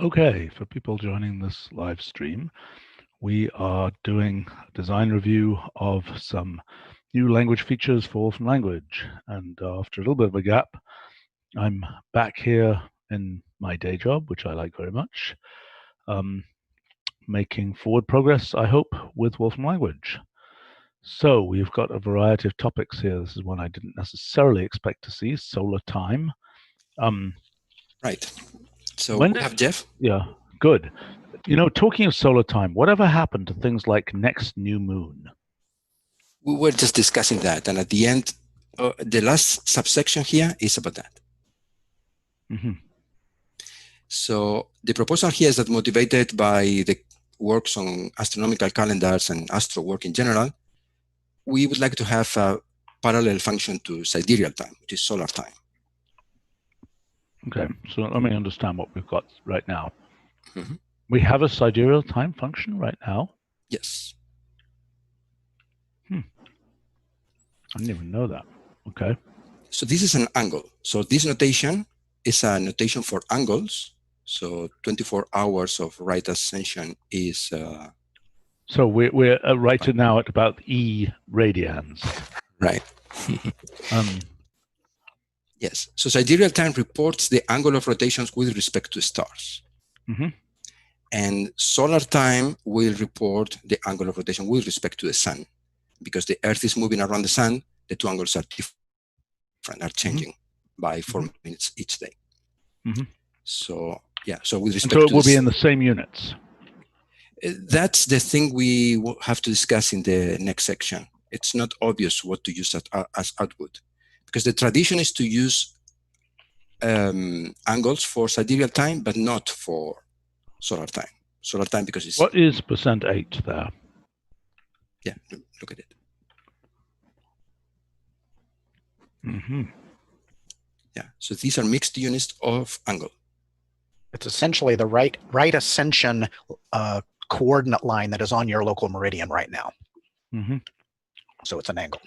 Okay, for people joining this live stream, we are doing a design review of some new language features for Wolfram language. And after a little bit of a gap, I'm back here in my day job, which I like very much, making forward progress, I hope, with Wolfram language. So we've got a variety of topics here. This is one I didn't necessarily expect to see, SolarTime. Right. So we have Jeff. Yeah, good. You know, talking of SolarTime, whatever happened to things like next new moon? We were just discussing that, and at the end, the last subsection here is about that. So the proposal here is that, motivated by the works on astronomical calendars and astro work in general, we would like to have a parallel function to SiderealTime, which is SolarTime. Okay, so let me understand what we've got right now. We have a SiderealTime function right now? Yes. I didn't even know that. Okay. So this is an angle. So this notation is a notation for angles. So 24 hours of right ascension is... So we're right now at about E radians. Right. Yes. So SiderealTime reports the angle of rotations with respect to stars. And SolarTime will report the angle of rotation with respect to the sun. Because the Earth is moving around the sun, the two angles are different, are changing by 4 minutes each day. So yeah, so with respect to it will be in the same units. That's the thing we will have to discuss in the next section. It's not obvious what to use as output, because the tradition is to use angles for SiderealTime, but not for SolarTime. SolarTime because it's... What is %8 there? Yeah, look at it. Yeah, so these are mixed units of angle. It's essentially the right ascension coordinate line that is on your local meridian right now. So it's an angle.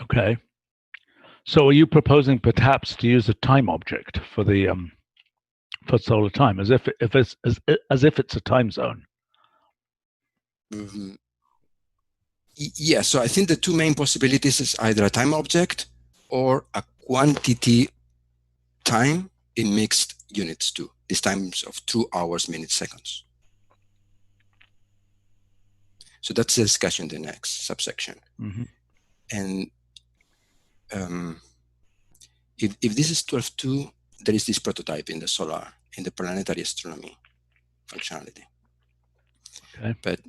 Okay. So are you proposing perhaps to use a time object for the for SolarTime as if it's a time zone? Yeah, so I think the two main possibilities is either a time object or a quantity time in mixed units too. These times of 2 hours, minutes, seconds. So that's the discussion in the next subsection. And if this is 12.2, there is this prototype in the Planetary Astronomy functionality. Okay. But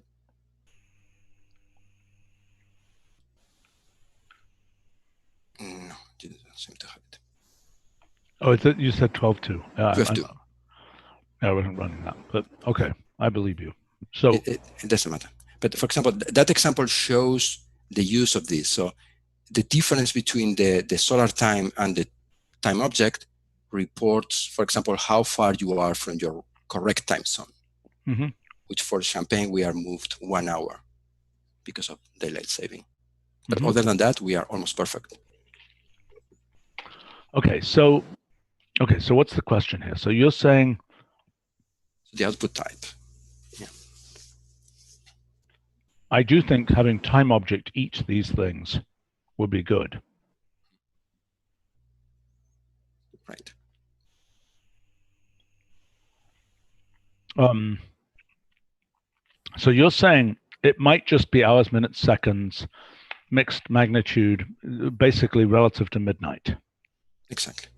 no, it doesn't seem to have it. Oh, you said 12.2. 12.2. I wasn't running that, but okay, I believe you. So it doesn't matter. But for example, that example shows the use of this. So the difference between the SolarTime and the time object reports, for example, how far you are from your correct time zone, which for Champagne, we are moved 1 hour because of daylight saving. But other than that, we are almost perfect. Okay, so what's the question here? So you're saying the output type. Yeah. I do think having time object each these things would be good. Right. So you're saying it might just be hours, minutes, seconds, mixed magnitude, basically relative to midnight. Exactly.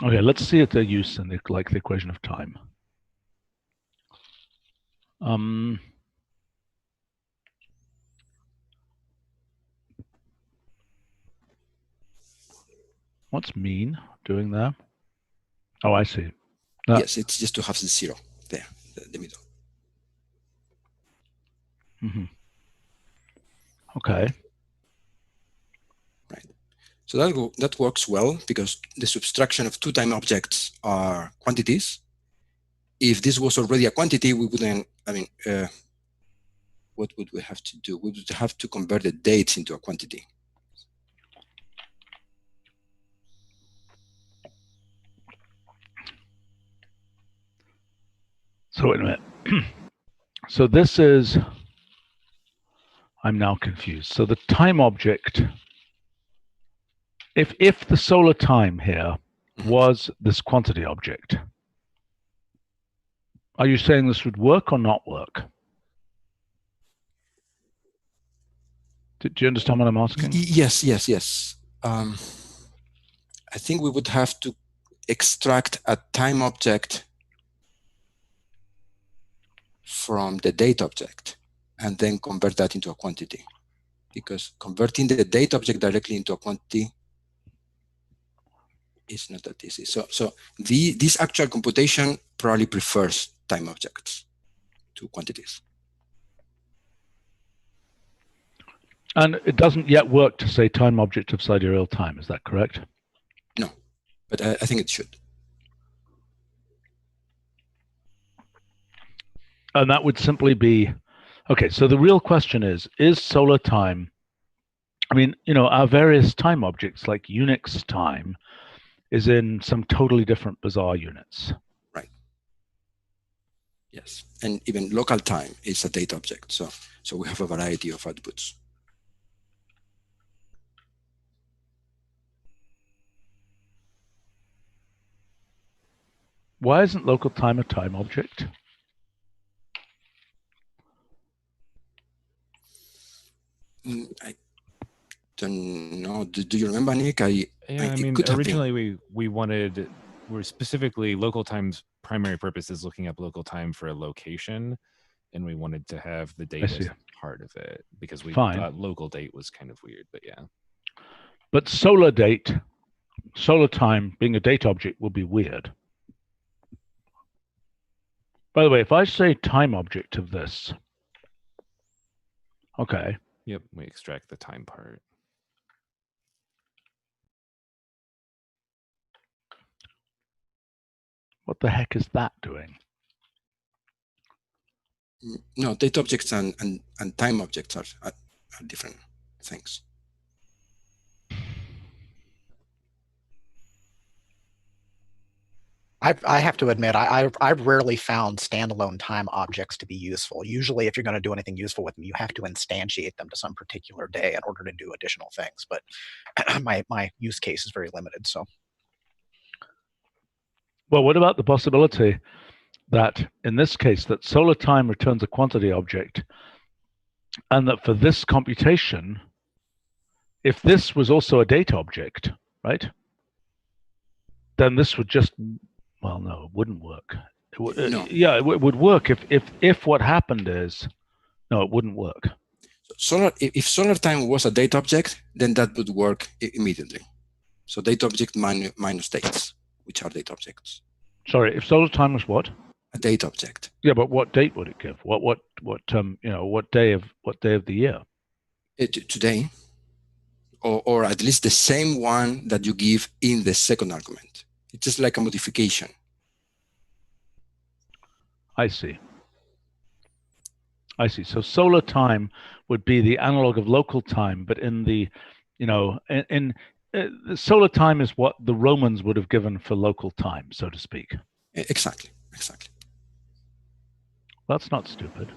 Okay, let's see at their use in the equation of time. What's mean doing there? Oh, I see. Yes, it's just to have the zero there, the middle. Okay. Right. So that works well because the subtraction of two time objects are quantities. If this was already a quantity, we wouldn't, what would we have to do? We would have to convert the dates into a quantity. So wait a minute. So this is, I'm now confused. So the time object, if the solar time here was this quantity object, are you saying this would work or not work? Do you understand what I'm asking? Yes. I think we would have to extract a time object from the date object and then convert that into a quantity, because converting the date object directly into a quantity is not that easy. So this actual computation probably prefers time objects to quantities. And it doesn't yet work to say time object of sidereal time, is that correct? No, but I think it should. And that would simply be, okay, so the real question is solar time, I mean, you know, our various time objects like Unix time is in some totally different bizarre units. Right. Yes, and even LocalTime is a date object. So we have a variety of outputs. Why isn't LocalTime a time object? I don't know. Do you remember, Nick? I mean, originally we're specifically LocalTime's primary purpose is looking up LocalTime for a location, and we wanted to have the date as part of it because we thought local date was kind of weird, but yeah. But solar time being a date object will be weird. By the way, if I say time object of this, okay. Yep, we extract the time part. What the heck is that doing? No, date objects and time objects are different things. I have to admit, I've rarely found standalone time objects to be useful. Usually, if you're going to do anything useful with them, you have to instantiate them to some particular day in order to do additional things. But my use case is very limited. So, well, what about the possibility that in this case, that solar time returns a quantity object, and that for this computation, if this was also a date object, right, then this would just, well, no, it wouldn't work. No. Yeah, it would work if what happened is, no, it wouldn't work. If solar time was a date object, then that would work immediately. So date object minus dates, which are date objects. Sorry, if solar time was what? A date object. Yeah, but what date would it give? What you know, what day of the year? Today, or at least the same one that you give in the second argument. It's just like a modification. I see. So solar time would be the analog of local time, but in the, you know, in solar time is what the Romans would have given for local time, so to speak. Exactly. That's not stupid.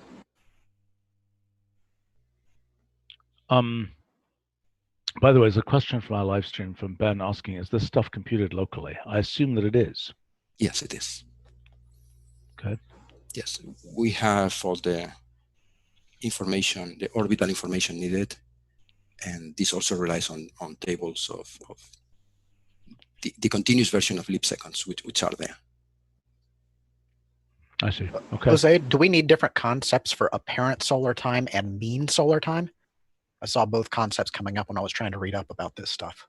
By the way, there's a question from our live stream from Ben asking, is this stuff computed locally? I assume that it is. Yes, it is. Okay. Yes, we have all the information, the orbital information needed, and this also relies on tables of the continuous version of leap seconds, which are there. I see. Okay. Jose, do we need different concepts for apparent solar time and mean solar time? I saw both concepts coming up when I was trying to read up about this stuff.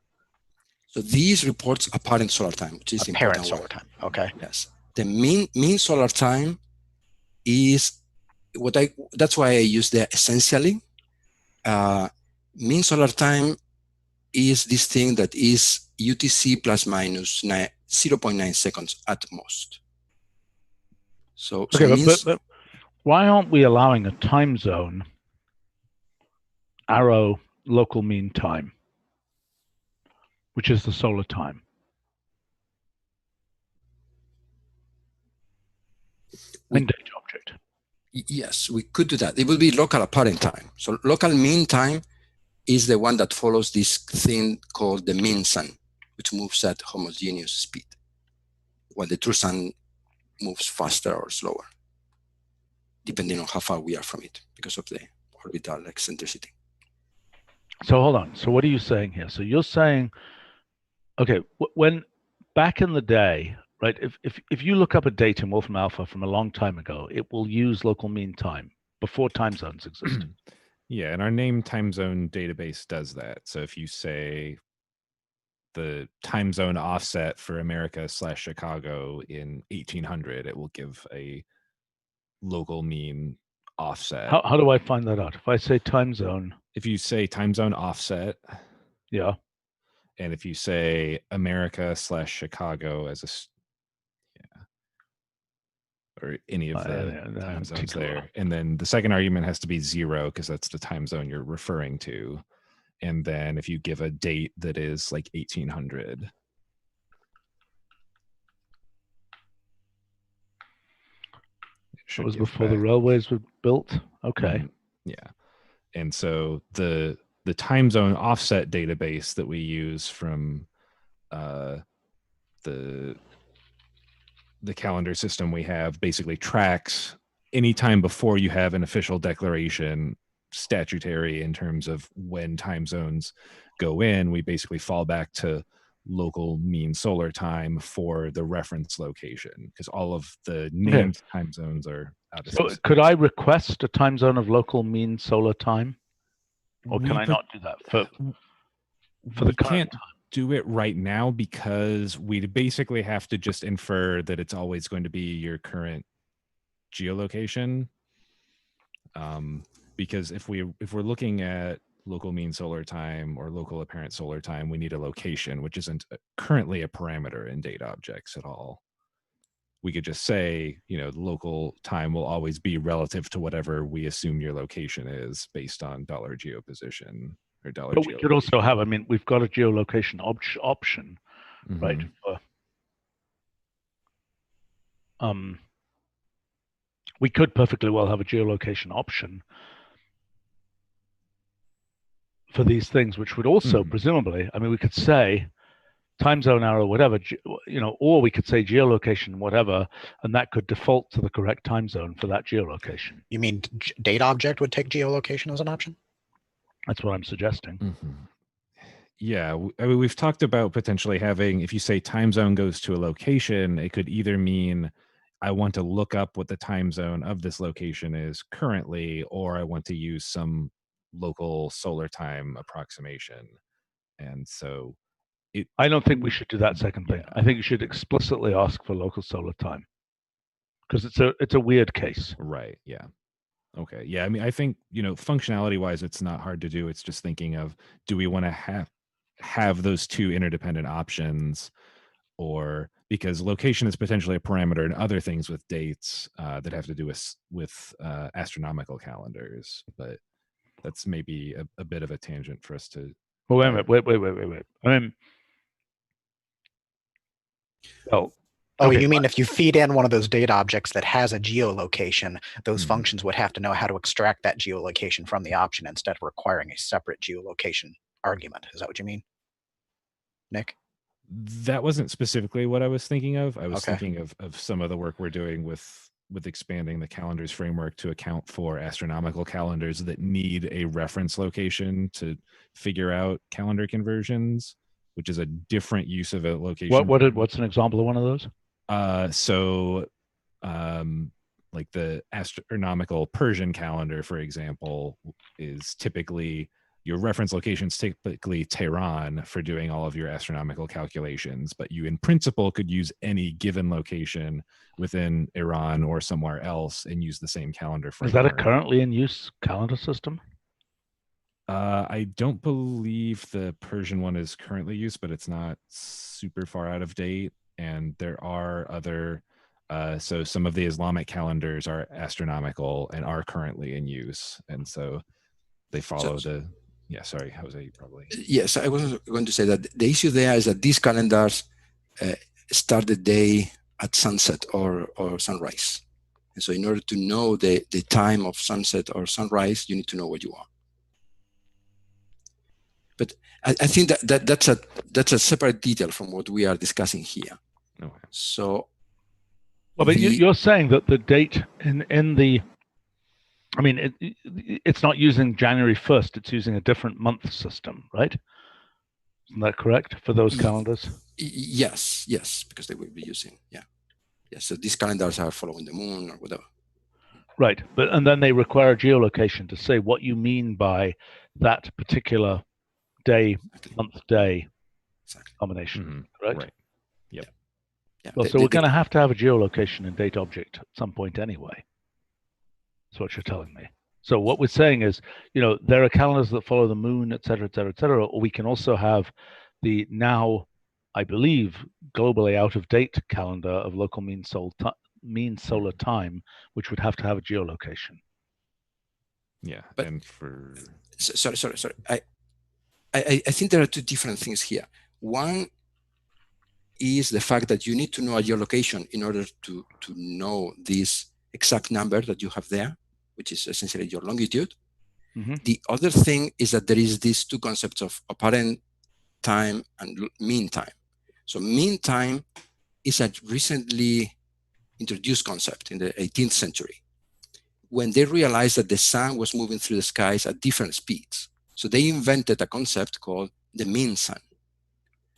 So these reports apparent solar time, which is apparent solar time. Okay. Yes. The mean solar time is that's why I use the essentially. Mean solar time is this thing that is UTC plus minus 0.9 seconds at most. So, okay, but why aren't we allowing a time zone arrow local mean time, which is the solar time? In date object. Yes, we could do that. It will be local apparent time. So local mean time is the one that follows this thing called the mean sun, which moves at homogeneous speed, while the true sun moves faster or slower, depending on how far we are from it because of the orbital eccentricity. So hold on. So what are you saying here? So you're saying, okay, when back in the day, right, if you look up a date in Wolfram Alpha from a long time ago, it will use local mean time before time zones existed. Yeah, and our name time zone database does that. So if you say the time zone offset for America/Chicago in 1800, it will give a local mean offset. How do I find that out? If I say time zone. If you say time zone offset. Yeah. And if you say America/Chicago as a, or any of the time zones there. And then the second argument has to be 0 because that's the time zone you're referring to. And then if you give a date that is like 1800. It was before the railways were built. Okay. Yeah. And so the time zone offset database that we use from the calendar system we have basically tracks any time before you have an official declaration statutory in terms of when time zones go in. We basically fall back to local mean solar time for the reference location because all of the named time zones are out of system. Could I request a time zone of local mean solar time? Or can I not do that for the current time? Do it right now because we basically have to just infer that it's always going to be your current geolocation. Because if we're looking at local mean solar time or local apparent solar time, we need a location, which isn't currently a parameter in data objects at all. We could just say, the local time will always be relative to whatever we assume your location is based on $geoposition. But we could also have, we've got a geolocation option, right? We could perfectly well have a geolocation option for these things, which would also presumably, we could say time zone arrow, whatever, or we could say geolocation, whatever, and that could default to the correct time zone for that geolocation. You mean date object would take geolocation as an option? That's what I'm suggesting. Yeah, we've talked about potentially having, if you say time zone goes to a location, it could either mean I want to look up what the time zone of this location is currently, or I want to use some local solar time approximation. And so I don't think we should do that second thing. I think you should explicitly ask for local solar time because it's a weird case. Right. Yeah. Okay. Yeah. I think, functionality wise, it's not hard to do. It's just thinking of, do we want to have those two interdependent options, or because location is potentially a parameter and other things with dates that have to do with astronomical calendars, but that's maybe a bit of a tangent for us to. Well, wait a minute. You mean if you feed in one of those data objects that has a geolocation, those functions would have to know how to extract that geolocation from the option instead of requiring a separate geolocation argument. Is that what you mean, Nick? That wasn't specifically what I was thinking of. I was thinking of some of the work we're doing with expanding the calendars framework to account for astronomical calendars that need a reference location to figure out calendar conversions, which is a different use of a location. What's an example of one of those? Like the astronomical Persian calendar, for example, is typically your reference location is typically Tehran for doing all of your astronomical calculations, but you in principle could use any given location within Iran or somewhere else and use the same calendar framework. Is that a currently in use calendar system? I don't believe the Persian one is currently used, but it's not super far out of date. And there are other, so some of the Islamic calendars are astronomical and are currently in use. And so they follow sorry, Jose, probably. Yes, I was going to say that the issue there is that these calendars start the day at sunset or sunrise. And so in order to know the time of sunset or sunrise, you need to know where you are. But I think that's a separate detail from what we are discussing here. Okay. So, well, but you're saying that the date in the, I mean, it's not using January 1st; it's using a different month system, right? Isn't that correct for those calendars? Yes, because they will be using So these calendars are following the moon or whatever. Right, and then they require geolocation to say what you mean by that particular day, month, day combination, correct? Right. Yep. Yeah. Well, so we're going to have a geolocation and date object at some point anyway. That's what you're telling me. So what we're saying is, there are calendars that follow the moon, et cetera, et cetera, et cetera. Or we can also have the now, I believe, globally out of date calendar of local mean solar time, which would have to have a geolocation. Yeah, but and for sorry. I think there are two different things here. One is the fact that you need to know a geolocation in order to know this exact number that you have there, which is essentially your longitude. Mm-hmm. The other thing is that there is these two concepts of apparent time and mean time. So mean time is a recently introduced concept in the 18th century, when they realized that the sun was moving through the skies at different speeds. So they invented a concept called the mean sun.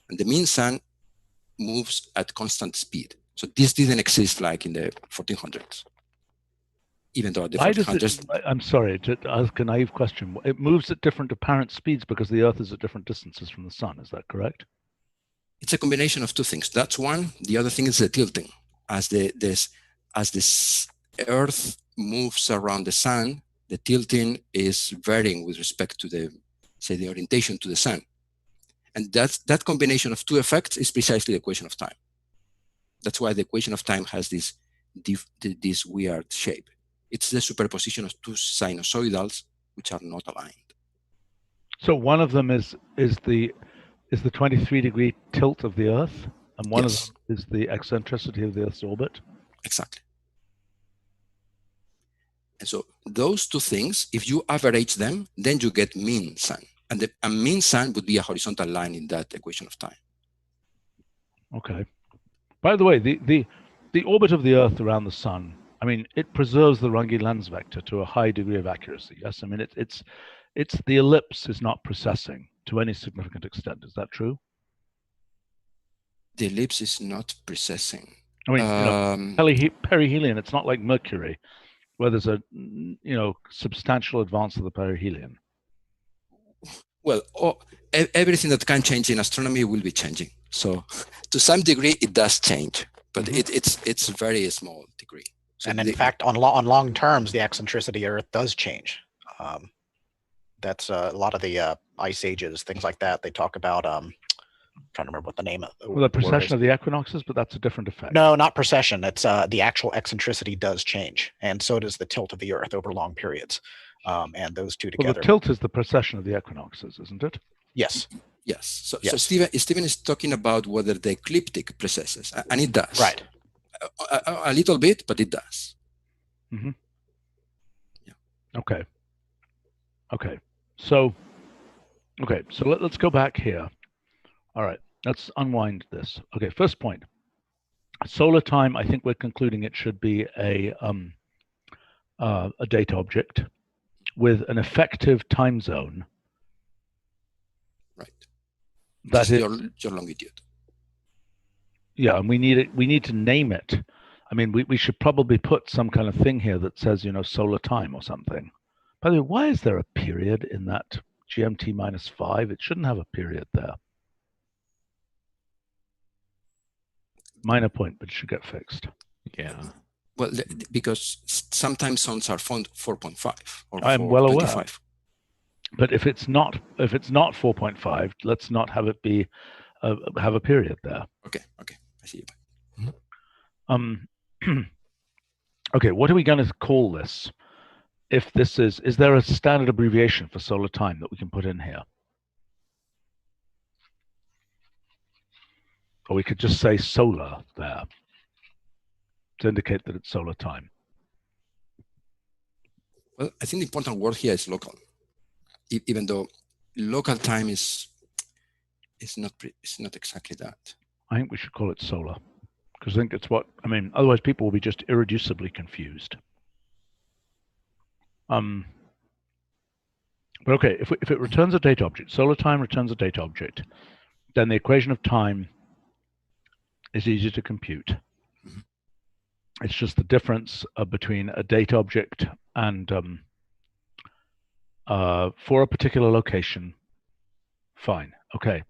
And the mean sun moves at constant speed. So this didn't exist like in the 1400s. Even though at the 1400s... I'm sorry to ask a naive question. It moves at different apparent speeds because the Earth is at different distances from the sun. Is that correct? It's a combination of two things. That's one. The other thing is the tilting. As this Earth moves around the sun, the tilting is varying with respect to the orientation to the sun. And that combination of two effects is precisely the equation of time. That's why the equation of time has this weird shape. It's the superposition of two sinusoidals which are not aligned. So one of them is the 23-degree tilt of the Earth, and one of them is the eccentricity of the Earth's orbit. Exactly. And so those two things, if you average them, then you get mean sun. And a mean sun would be a horizontal line in that equation of time. Okay. By the way, the orbit of the Earth around the sun, I mean, it preserves the Runge lens vector to a high degree of accuracy. Yes, I mean, it's the ellipse is not precessing to any significant extent. Is that true? The ellipse is not precessing. I mean, perihelion, it's not like Mercury, where there's a substantial advance of the perihelion. Well, everything that can change in astronomy will be changing. So to some degree, it does change, but it's very small degree. So and in fact, on long terms, the eccentricity of Earth does change. That's a lot of the ice ages, things like that. They talk about, I'm trying to remember what the name of the precession of the equinoxes, but that's a different effect. No, not precession. It's the actual eccentricity does change, and so does the tilt of the Earth over long periods. And those two together. Well, the tilt is the precession of the equinoxes, isn't it? Yes. Yes. So Stephen is talking about whether the ecliptic precesses, and it does. Right. A little bit, but it does. Mm-hmm. Yeah. Okay. So let's go back here. All right. Let's unwind this. Okay. First point. Solar time. I think we're concluding it should be a date object with an effective time zone. Right. That is your longitude. Yeah, and we need to name it. I mean, we should probably put some kind of thing here that says, solar time or something. By the way, why is there a period in that GMT -5? It shouldn't have a period there. Minor point, but it should get fixed. Yeah. Well, because sometimes zones are found 4.5 or I'm well aware. 25. But if it's not 4.5, let's not have it be have a period there. Okay, I see. Okay, what are we going to call this? If this is there a standard abbreviation for solar time that we can put in here? Or we could just say solar there to indicate that it's solar time. Well, I think the important word here is local, even though local time is not exactly that. I think we should call it solar, because I think it's what, I mean, otherwise people will be just irreducibly confused. But okay, if it returns a data object, SolarTime returns a data object, then the equation of time is easy to compute. Mm-hmm. It's just the difference between a data object and for a particular location. Fine, okay.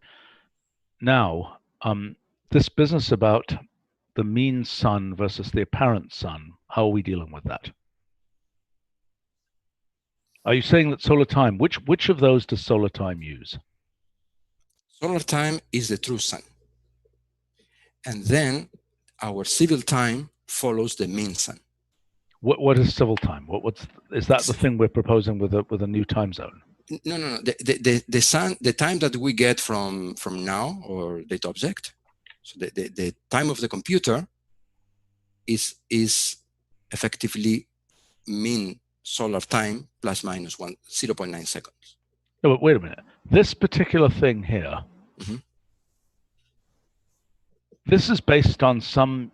Now, this business about the mean sun versus the apparent sun, how are we dealing with that? Are you saying that SolarTime, which of those does SolarTime use? SolarTime is the true sun. And then our CivilTime follows the mean sun. What is CivilTime? Is that the thing we're proposing with a new time zone? No. The sun, the time that we get from now or data object. So the time of the computer is effectively mean solar time plus minus 0.9 seconds. No, but wait a minute. This particular thing here, mm-hmm. This is based on some,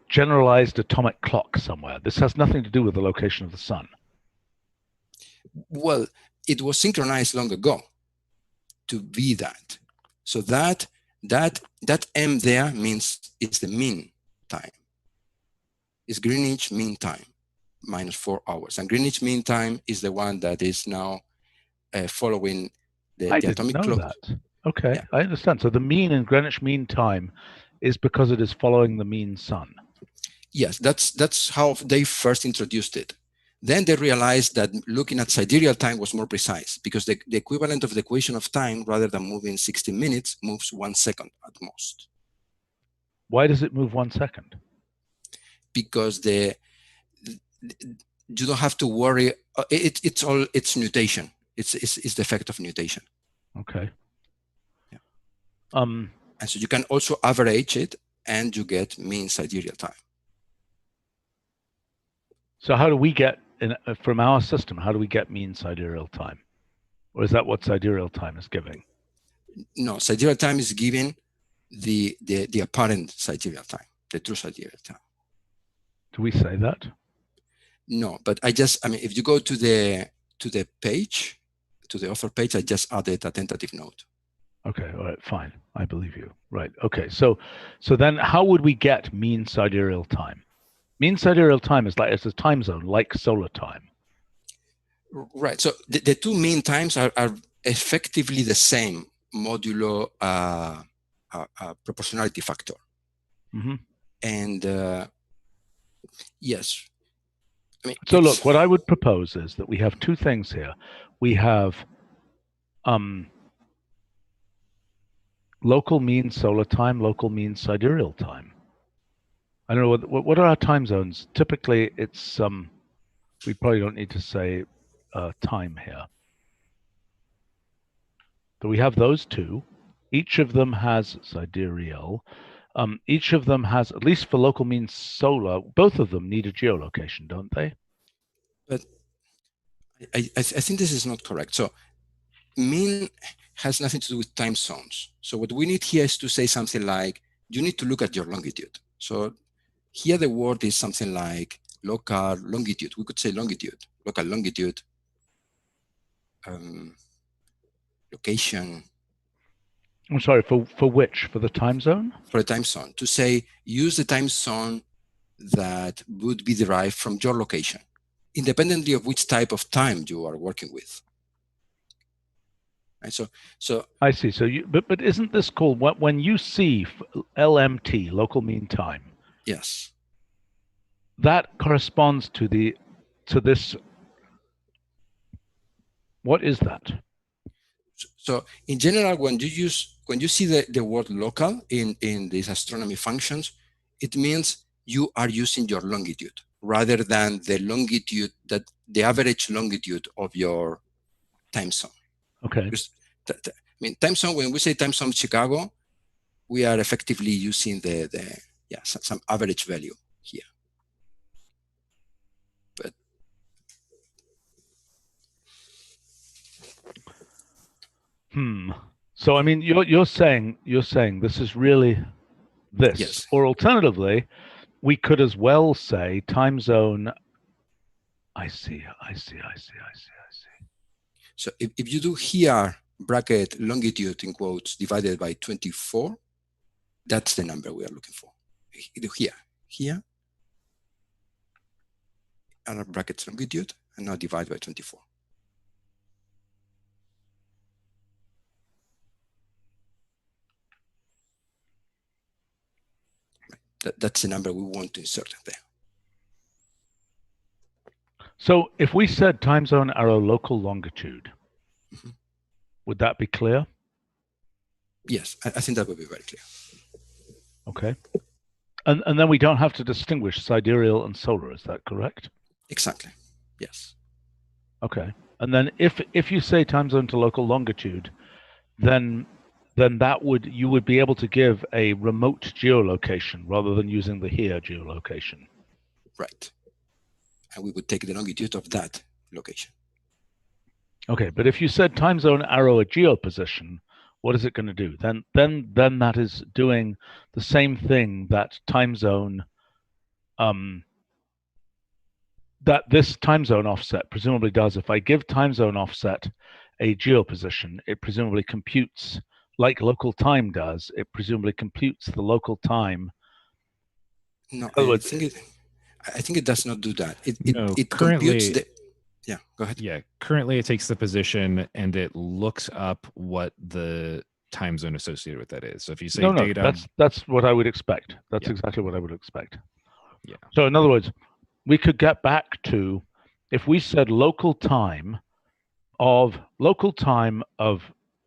generalized atomic clock somewhere. This has nothing to do with the location of the sun. Well, it was synchronized long ago to be that. So that M there means it's the mean time. It's Greenwich Mean Time minus 4 hours. And Greenwich Mean Time is the one that is now following the atomic clock. That. Okay, yeah. I understand. So the mean in Greenwich Mean Time is because it is following the mean sun. Yes, that's how they first introduced it. Then they realized that looking at sidereal time was more precise because the equivalent of the equation of time, rather than moving 60 minutes, moves 1 second at most. Why does it move 1 second? Because you don't have to worry. It's nutation. It's the effect of nutation. Okay. Yeah. And so you can also average it, and you get mean sidereal time. So how do we get, from our system, how do we get mean sidereal time? Or is that what sidereal time is giving? No, sidereal time is giving the apparent sidereal time, the true sidereal time. Do we say that? No, but if you go to the page, to the author page, I just added a tentative note. Okay, all right, fine. I believe you. Right. Okay. So then how would we get mean sidereal time? Mean sidereal time is it's a time zone like SolarTime. Right. So the two mean times are effectively the same modulo proportionality factor. Mm-hmm. And yes. So look, what I would propose is that we have two things here. We have local mean solar time, local mean sidereal time. I don't know what are our time zones. Typically, it's we probably don't need to say time here. But we have those two. Each of them has sidereal. Each of them has, at least for local mean solar, both of them need a geolocation, don't they? But I think this is not correct. So mean has nothing to do with time zones. So what we need here is to say something like, you need to look at your longitude. So here the word is something like local longitude. We could say longitude, local longitude, location. I'm sorry, for which? For the time zone? For a time zone. To say, use the time zone that would be derived from your location, independently of which type of time you are working with. Right? So I see. So but isn't this called, when you see LMT, local mean time? Yes. That corresponds to this. What is that? So in general, when you see the word local in these astronomy functions, it means you are using your longitude rather than the longitude, that the average longitude of your time zone. Okay. Because time zone, when we say time zone Chicago, we are effectively using some average value here. But So I mean, you're saying this is really this, Yes. or alternatively, we could as well say time zone. I see. So if you do here bracket longitude in quotes divided by 24, that's the number we are looking for. Here, and brackets longitude, and now divide by 24. That's the number we want to insert there. So if we said time zone arrow local longitude, would that be clear? Yes, I think that would be very clear. Okay. And then we don't have to distinguish sidereal and solar, is that correct? Exactly, yes. Okay. And then if you say time zone to local longitude, then you would be able to give a remote geolocation rather than using the here geolocation. Right. And we would take the longitude of that location. Okay, but if you said time zone arrow a geoposition, what is it going to do? Then that is doing the same thing that time zone that this time zone offset presumably does. If I give time zone offset a geoposition, it presumably computes, like local time does, it presumably computes the local time. No, I think it does not do that. It computes the. Yeah, go ahead. Yeah, currently it takes the position and it looks up what the time zone associated with that is. So if you say data, that's what I would expect. That's exactly what I would expect. Yeah. So in other words, we could get back to, if we said local time of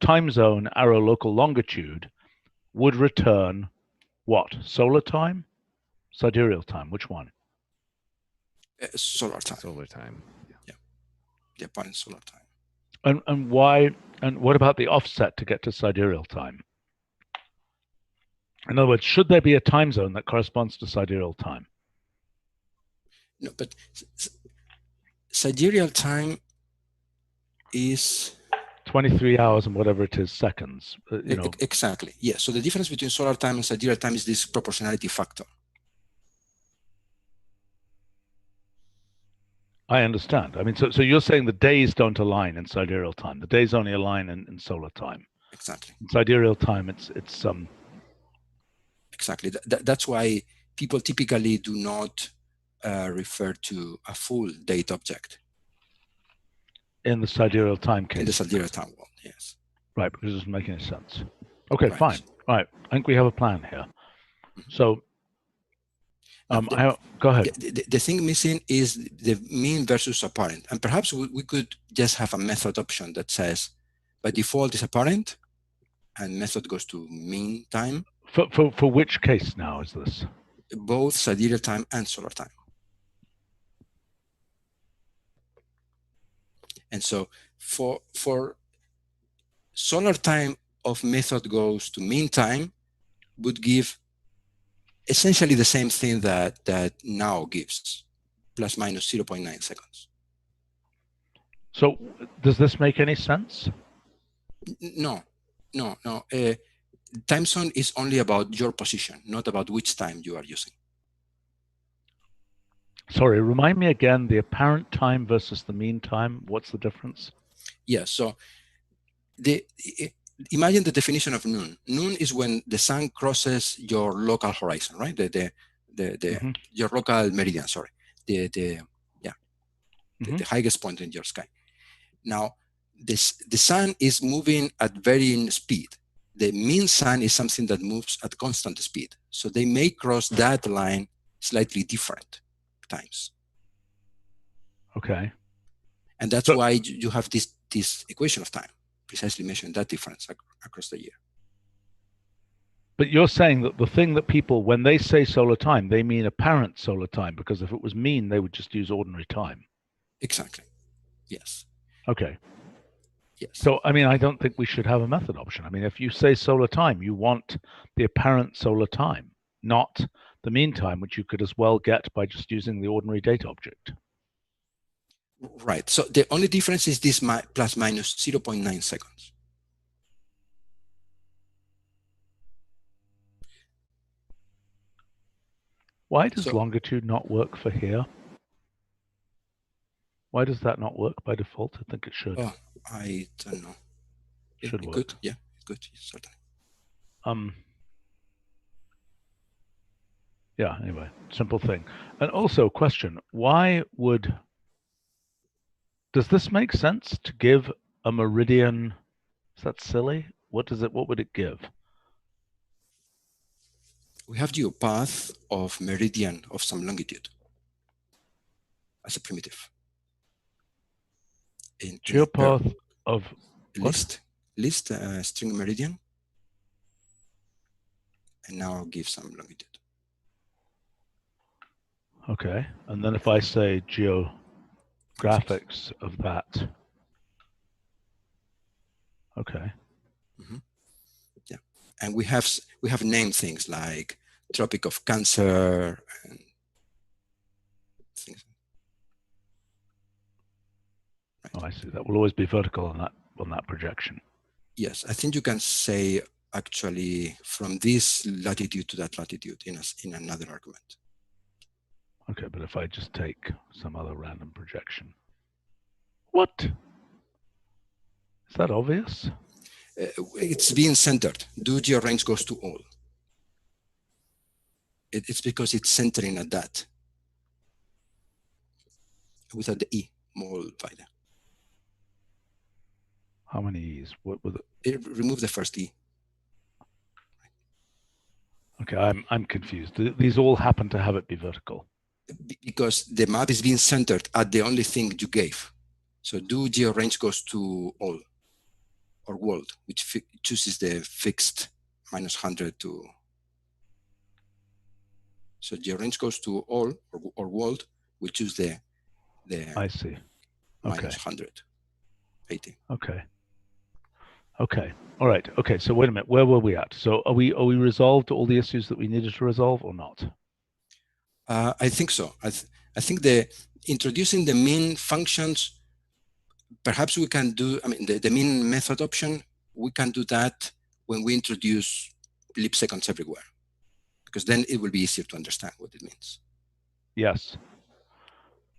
time zone arrow local longitude would return what? Solar time? Sidereal time? Which one? SolarTime. SolarTime. Yeah. The apparent SolarTime. And why? And what about the offset to get to sidereal time? In other words, should there be a time zone that corresponds to sidereal time? No, but sidereal time is 23 hours and whatever it is seconds. Exactly. Yeah. So the difference between solar time and sidereal time is this proportionality factor. I understand. I mean, so you're saying the days don't align in sidereal time. The days only align in solar time. Exactly. In sidereal time, it's Exactly. That's why people typically do not refer to a full date object. In the sidereal time case. In the sidereal time world, yes. Right, because it doesn't make any sense. Okay, right. Fine. All right, I think we have a plan here. So, go ahead. The thing missing is the mean versus apparent. And perhaps we could just have a method option that says, by default is apparent, and method goes to mean time. For which case now is this? Both sidereal time and solar time. And so for solar time of method goes to mean time would give essentially the same thing that now gives, plus minus 0.9 seconds. So does this make any sense? No. Time zone is only about your position, not about which time you are using. Sorry, remind me again, the apparent time versus the mean time. What's the difference? Yeah, so imagine the definition of noon. Noon is when the sun crosses your local horizon, right? Your local meridian, sorry. The highest point in your sky. Now, the sun is moving at varying speed. The mean sun is something that moves at constant speed. So they may cross that line slightly different times. Okay. And that's why you have this equation of time, precisely measuring that difference across the year. But you're saying that the thing that people, when they say solar time, they mean apparent solar time, because if it was mean, they would just use ordinary time. Exactly. Yes. Okay. Yes. So, I mean, I don't think we should have a method option. I mean, if you say solar time, you want the apparent solar time, not the mean time, which you could as well get by just using the ordinary date object. Right. So the only difference is this plus minus 0.9 seconds. Why does longitude not work for here? Why does that not work by default? I think it should. Oh, I don't know. Yeah, Should it work. could. Yeah, it could, certainly. Yeah, anyway, simple thing. And also question, why would, does this make sense to give a meridian? Is that silly? What would it give? We have geopath of meridian of some longitude as a primitive. Geopath of list string meridian, and now I'll give some longitude. Okay, and then if I say geographics of that, okay. Mm-hmm. Yeah, and we have named things like Tropic of Cancer and things. Right. Oh, I see. That will always be vertical on that projection. Yes, I think you can say actually from this latitude to that latitude in another argument. Okay, but if I just take some other random projection. What? Is that obvious? It's being centered. Do georange goes to all. It's because it's centering at that. Without the E, more wider. How many E's? What with remove the first E. Okay, I'm confused. These all happen to have it be vertical. Because the map is being centered at the only thing you gave. So do georange goes to all or world, which chooses the fixed -100 to. So georange goes to all or world, we choose the I see. Okay. -180. Okay. Okay. All right. Okay. So wait a minute. Where were we at? So are we resolved all the issues that we needed to resolve or not? I think so. I think the introducing the mean functions, perhaps we can do, I mean, the mean method option, we can do that when we introduce leap seconds everywhere, because then it will be easier to understand what it means. Yes.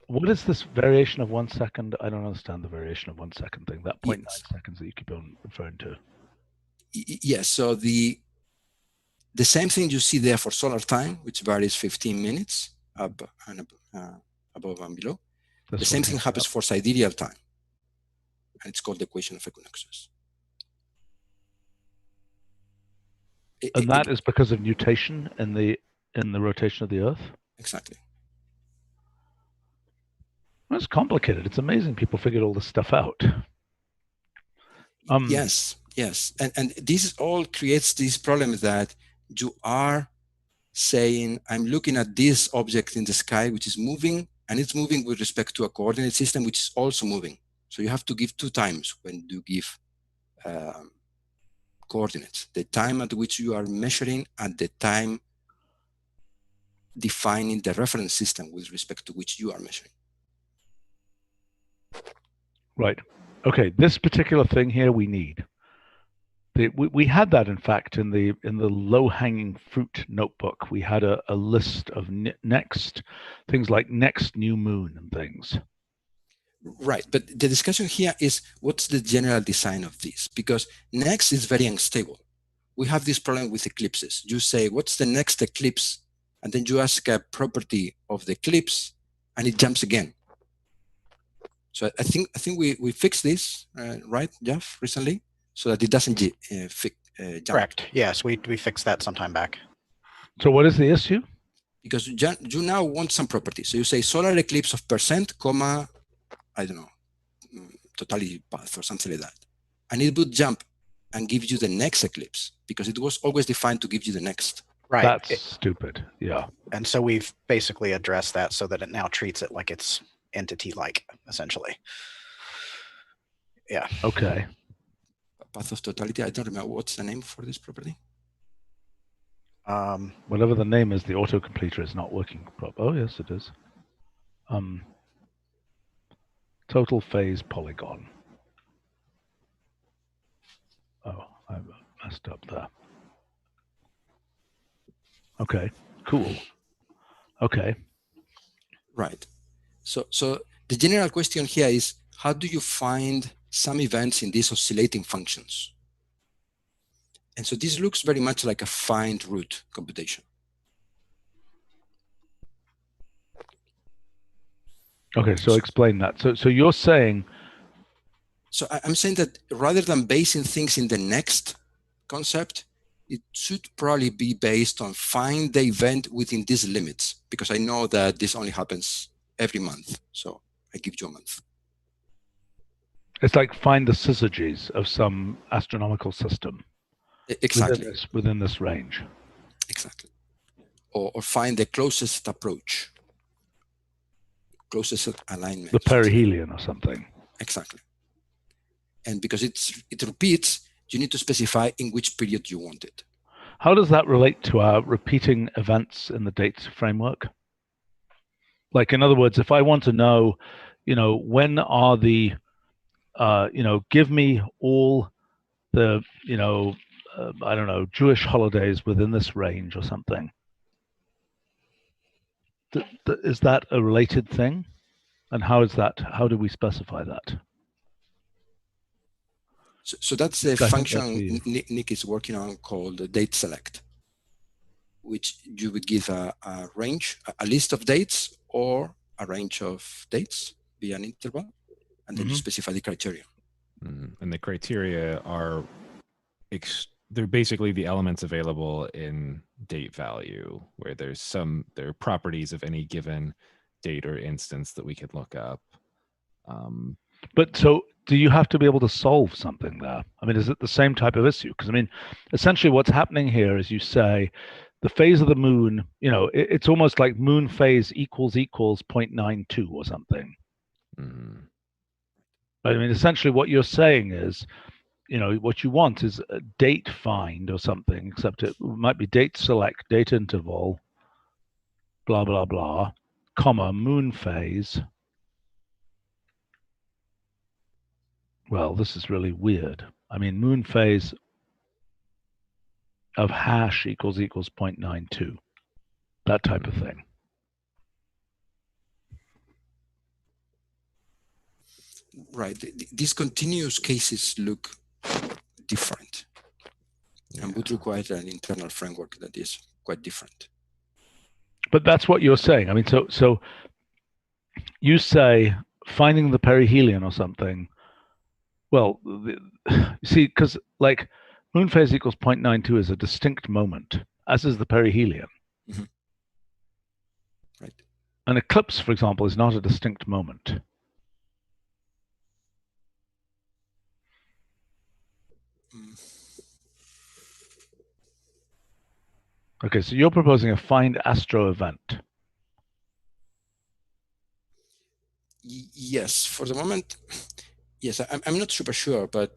What is this variation of 1 second? I don't understand the variation of 1 second thing, that 0.9 seconds that you keep on referring to. Yes, so the same thing you see there for SolarTime, which varies 15 minutes up and above and below. The same thing happens for SiderealTime, and it's called the equation of equinoxes. And that is because of nutation in the rotation of the Earth? Exactly. That's complicated. It's amazing people figured all this stuff out. Yes, and this all creates this problem that you are saying, I'm looking at this object in the sky, which is moving, and it's moving with respect to a coordinate system, which is also moving. So you have to give 2 times when you give coordinates, the time at which you are measuring and the time defining the reference system with respect to which you are measuring. Right. Okay. This particular thing here we need. We had that, in fact, in the low-hanging fruit notebook. We had a list of things like next new moon and things. Right, but the discussion here is what's the general design of this? Because next is very unstable. We have this problem with eclipses. You say, what's the next eclipse? And then you ask a property of the eclipse, and it jumps again. So I think we fixed this, right, Jeff, recently, so that it doesn't jump. Correct. Yes, we fixed that some time back. So what is the issue? Because you now want some property. So you say solar eclipse of %, comma, I don't know, totality path or something like that. And it would jump and give you the next eclipse because it was always defined to give you the next. Right. That's stupid. Yeah. And so we've basically addressed that so that it now treats it like it's entity-like, essentially. Yeah. Okay. Path of totality. I don't remember what's the name for this property. Whatever the name is, the autocompleter is not working properly. Oh, yes, it is. Total phase polygon. Oh, I messed up there. Okay, cool. Okay. Right. So the general question here is, how do you find some events in these oscillating functions? And so this looks very much like a find root computation. Okay, so explain that. So you're saying... So I'm saying that rather than basing things in the next concept, it should probably be based on find the event within these limits, because I know that this only happens every month. So I give you a month. It's like find the syzygies of some astronomical system. Exactly. Within this range. Exactly. Or find the closest approach, closest alignment. The perihelion or something. Exactly. And because it repeats, you need to specify in which period you want it. How does that relate to our repeating events in the dates framework? Like, in other words, if I want to know, when are the, give me all the, I don't know, Jewish holidays within this range or something. Is that a related thing? And how do we specify that? So that's the function Nick is working on called DateSelect, which you would give a range, a list of dates or a range of dates via an interval, and then you specify the criteria. And the criteria are, they're basically the elements available in date value, where there are properties of any given date or instance that we could look up. But so do you have to be able to solve something there? I mean, is it the same type of issue? Because I mean, essentially what's happening here is you say the phase of the moon, it's almost like moon phase equals 0.92 or something. I mean, essentially what you're saying is, what you want is a date find or something, except it might be date select, date interval, blah, blah, blah, comma, moon phase. Well, this is really weird. I mean, moon phase of hash equals 0.92, that type of thing. Right. These continuous cases look different and would require an internal framework that is quite different. But that's what you're saying. I mean, so you say finding the perihelion or something. Well, you see, because like moon phase equals 0.92 is a distinct moment, as is the perihelion. Right. An eclipse, for example, is not a distinct moment. Okay, so you're proposing a find astro event. Yes, for the moment, yes, I'm not super sure, but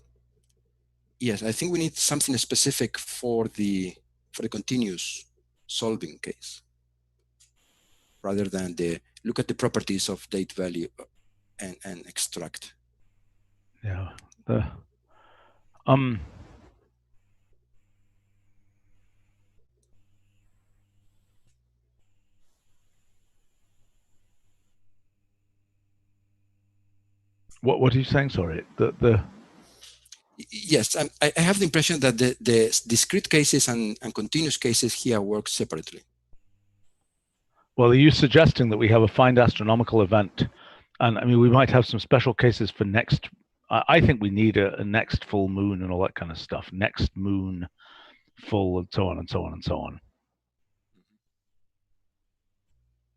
yes, I think we need something specific for the continuous solving case, rather than look at the properties of date value and extract. Yeah. What are you saying? Sorry. Yes, I have the impression that the discrete cases and continuous cases here work separately. Well, are you suggesting that we have a find astronomical event? And I mean, we might have some special cases for next. I think we need a next full moon and all that kind of stuff. Next moon full and so on and so on and so on.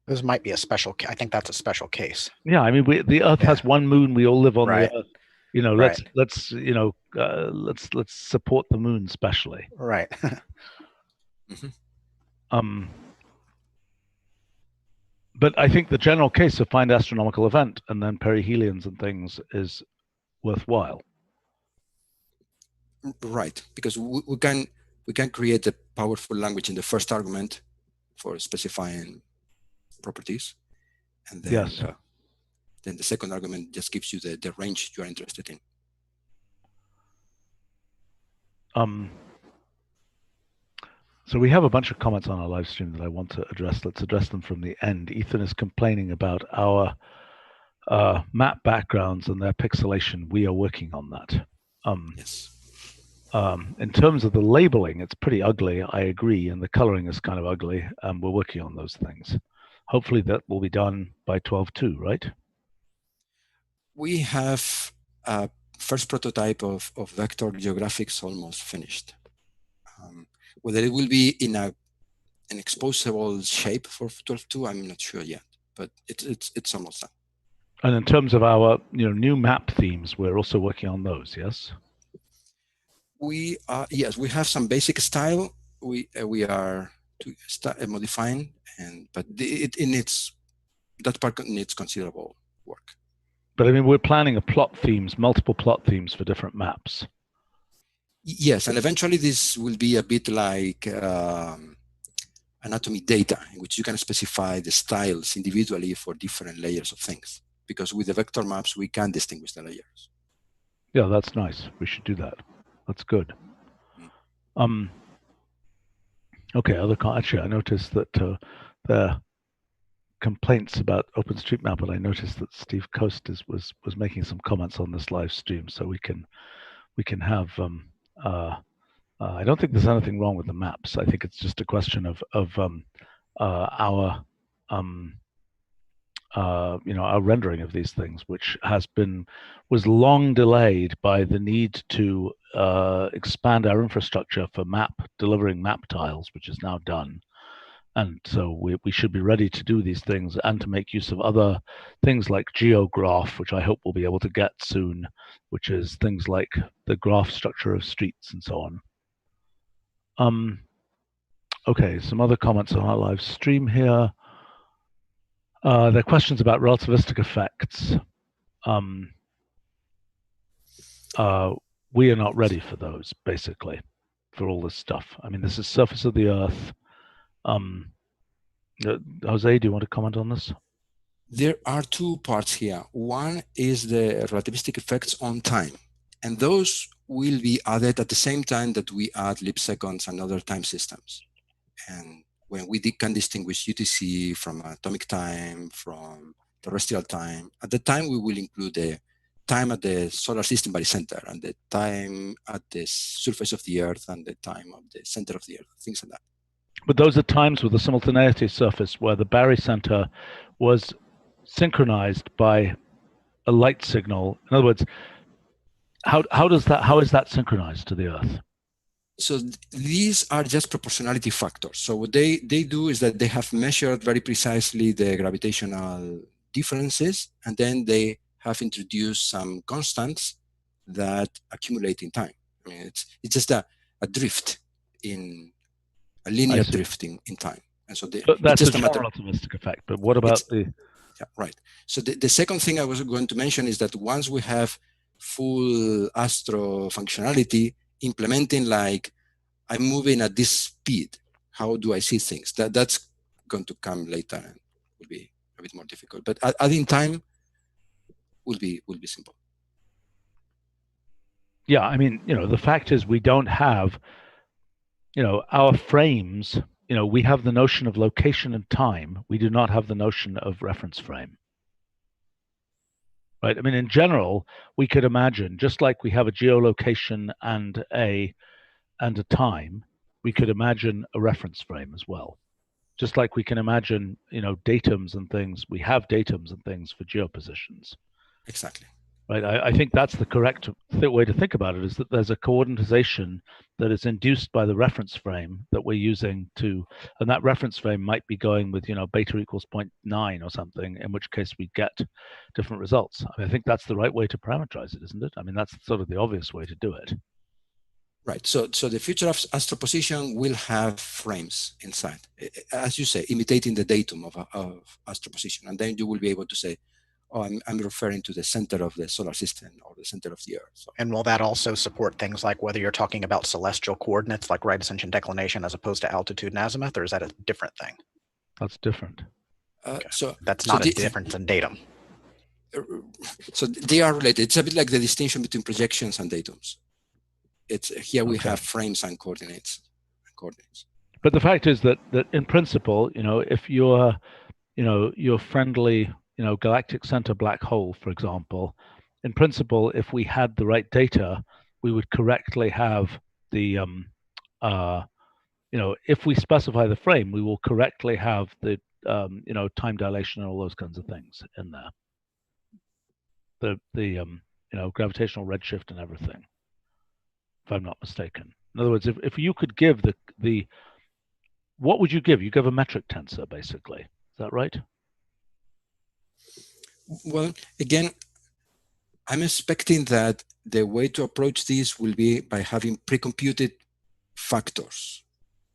This might be a special. I think that's a special case. Yeah, I mean, the Earth has one moon. We all live on the Earth. Let's support the moon specially. Right. But I think the general case of find astronomical event and then perihelions and things is worthwhile. Right, because we can create a powerful language in the first argument for specifying properties, and then then the second argument just gives you the range you are interested in. So we have a bunch of comments on our live stream that I want to address. Let's address them from the end. Ethan is complaining about our map backgrounds and their pixelation. We are working on that. Yes. In terms of the labeling, it's pretty ugly, I agree, and the coloring is kind of ugly. We're working on those things. Hopefully that will be done by 12.2, right? We have a first prototype of vector geographics almost finished. Whether it will be in an exposable shape for 12.2, I'm not sure yet, but it's almost done. And in terms of our new map themes, we're also working on those, yes? Yes, we have some basic style. We are modifying, but that part needs considerable work. But I mean, we're planning multiple plot themes for different maps. Yes, and eventually this will be a bit like anatomy data, in which you can specify the styles individually for different layers of things. Because with the vector maps, we can distinguish the layers. Yeah, that's nice. We should do that. That's good. Okay, actually, I noticed that there are complaints about OpenStreetMap, and I noticed that Steve Coast was making some comments on this live stream, so we can have. I don't think there's anything wrong with the maps. I think it's just a question of our our rendering of these things, which was long delayed by the need to expand our infrastructure for delivering map tiles, which is now done. And so we should be ready to do these things and to make use of other things like GeoGraph, which I hope we'll be able to get soon, which is things like the graph structure of streets and so on. Okay, some other comments on our live stream here. There are questions about relativistic effects. We are not ready for those, basically, for all this stuff. I mean, this is surface of the Earth. Jose, do you want to comment on this? There are two parts here. One is the relativistic effects on time, and those will be added at the same time that we add leap seconds and other time systems. And when we can distinguish UTC from atomic time, from terrestrial time, at the time we will include the time at the solar system barycenter and the time at the surface of the Earth and the time of the center of the Earth, things like that. But those are times with the simultaneity surface where the barycenter was synchronized by a light signal. In other words, how is that synchronized to the Earth? So these are just proportionality factors. So what they do is that they have measured very precisely the gravitational differences, and then they have introduced some constants that accumulate in time. I mean, it's just a drift in a linear drift in time. And so that's just a relativistic effect. But what about yeah, right. So the second thing I was going to mention is that once we have full astro functionality, implementing like I'm moving at this speed, how do I see things? That's going to come later and will be a bit more difficult. But adding time will be simple. Yeah, I mean, the fact is we don't have, our frames. We have the notion of location and time. We do not have the notion of reference frame. Right? I mean, in general, we could imagine, just like we have a geolocation and a time, we could imagine a reference frame as well. Just like we can imagine, datums and things. We have datums and things for geopositions. Exactly. Right. I think that's the correct way to think about it, is that there's a coordinatization that is induced by the reference frame that we're using and that reference frame might be going with, beta equals 0.9 or something, in which case we get different results. I think that's the right way to parameterize it, isn't it? I mean, that's sort of the obvious way to do it. Right. So the future of astroposition will have frames inside, as you say, imitating the datum of astroposition, and then you will be able to say, oh, I'm referring to the center of the solar system or the center of the Earth. So. And will that also support things like whether you're talking about celestial coordinates like right ascension declination as opposed to altitude and azimuth, or is that a different thing? That's different. Okay. So that's not a difference in datum. So they are related. It's a bit like the distinction between projections and datums. It's here we have frames and coordinates. But the fact is that in principle, if you're, your friendly, galactic center black hole, for example, in principle, if we had the right data, we would correctly have the, if we specify the frame, we will correctly have the, time dilation and all those kinds of things in there. The gravitational redshift and everything, if I'm not mistaken. In other words, if you could give the what would you give? You give a metric tensor, basically. Is that right? Well, again, I'm expecting that the way to approach this will be by having pre-computed factors,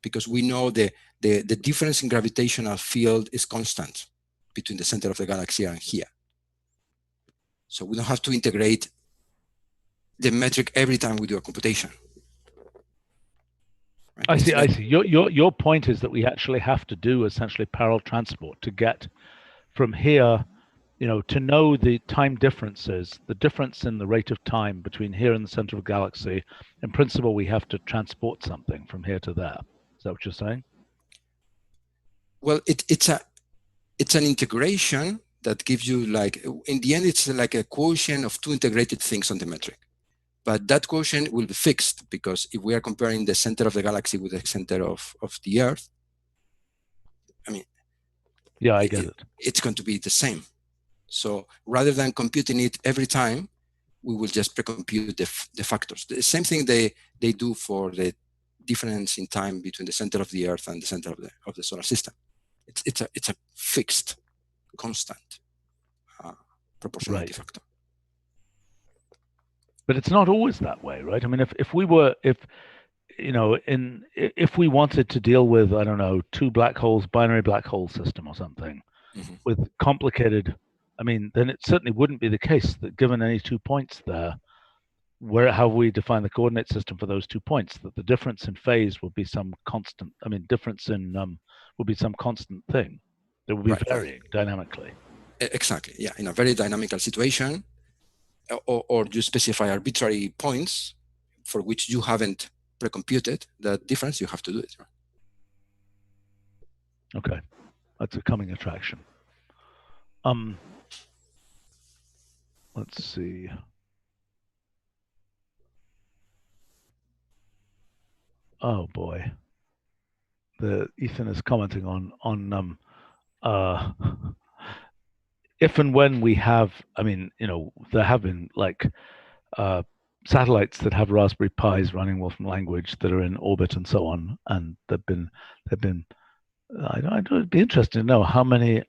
because we know the difference in gravitational field is constant between the center of the galaxy and here. So we don't have to integrate the metric every time we do a computation. Right? I see. Your point is that we actually have to do essentially parallel transport to get from here, to know the time differences, the difference in the rate of time between here and the center of the galaxy. In principle, we have to transport something from here to there. Is that what you're saying? Well, it's an integration that gives you, like, in the end, it's like a quotient of two integrated things on the metric. But that quotient will be fixed, because if we are comparing the center of the galaxy with the center of the Earth, I mean, yeah, I get it. It's going to be the same. So rather than computing it every time, we will just pre-compute the factors. The same thing they do for the difference in time between the center of the Earth and the center of the solar system. It's a fixed, constant proportionality factor. But it's not always that way, right? I mean, if we wanted to deal with, I don't know, two black holes, binary black hole system or something, with complicated, I mean, then it certainly wouldn't be the case that given any 2 points there, how we define the coordinate system for those 2 points, that the difference in phase will be some constant, difference in, will be some constant thing that will be varying dynamically. Exactly, yeah. In a very dynamical situation, or you specify arbitrary points for which you haven't pre-computed the difference, you have to do it. Okay, that's a coming attraction. Let's see. Oh boy, Ethan is commenting on if and when we have, there have been like satellites that have Raspberry Pis running Wolfram language that are in orbit and so on, and they've been. It'd be interesting to know how many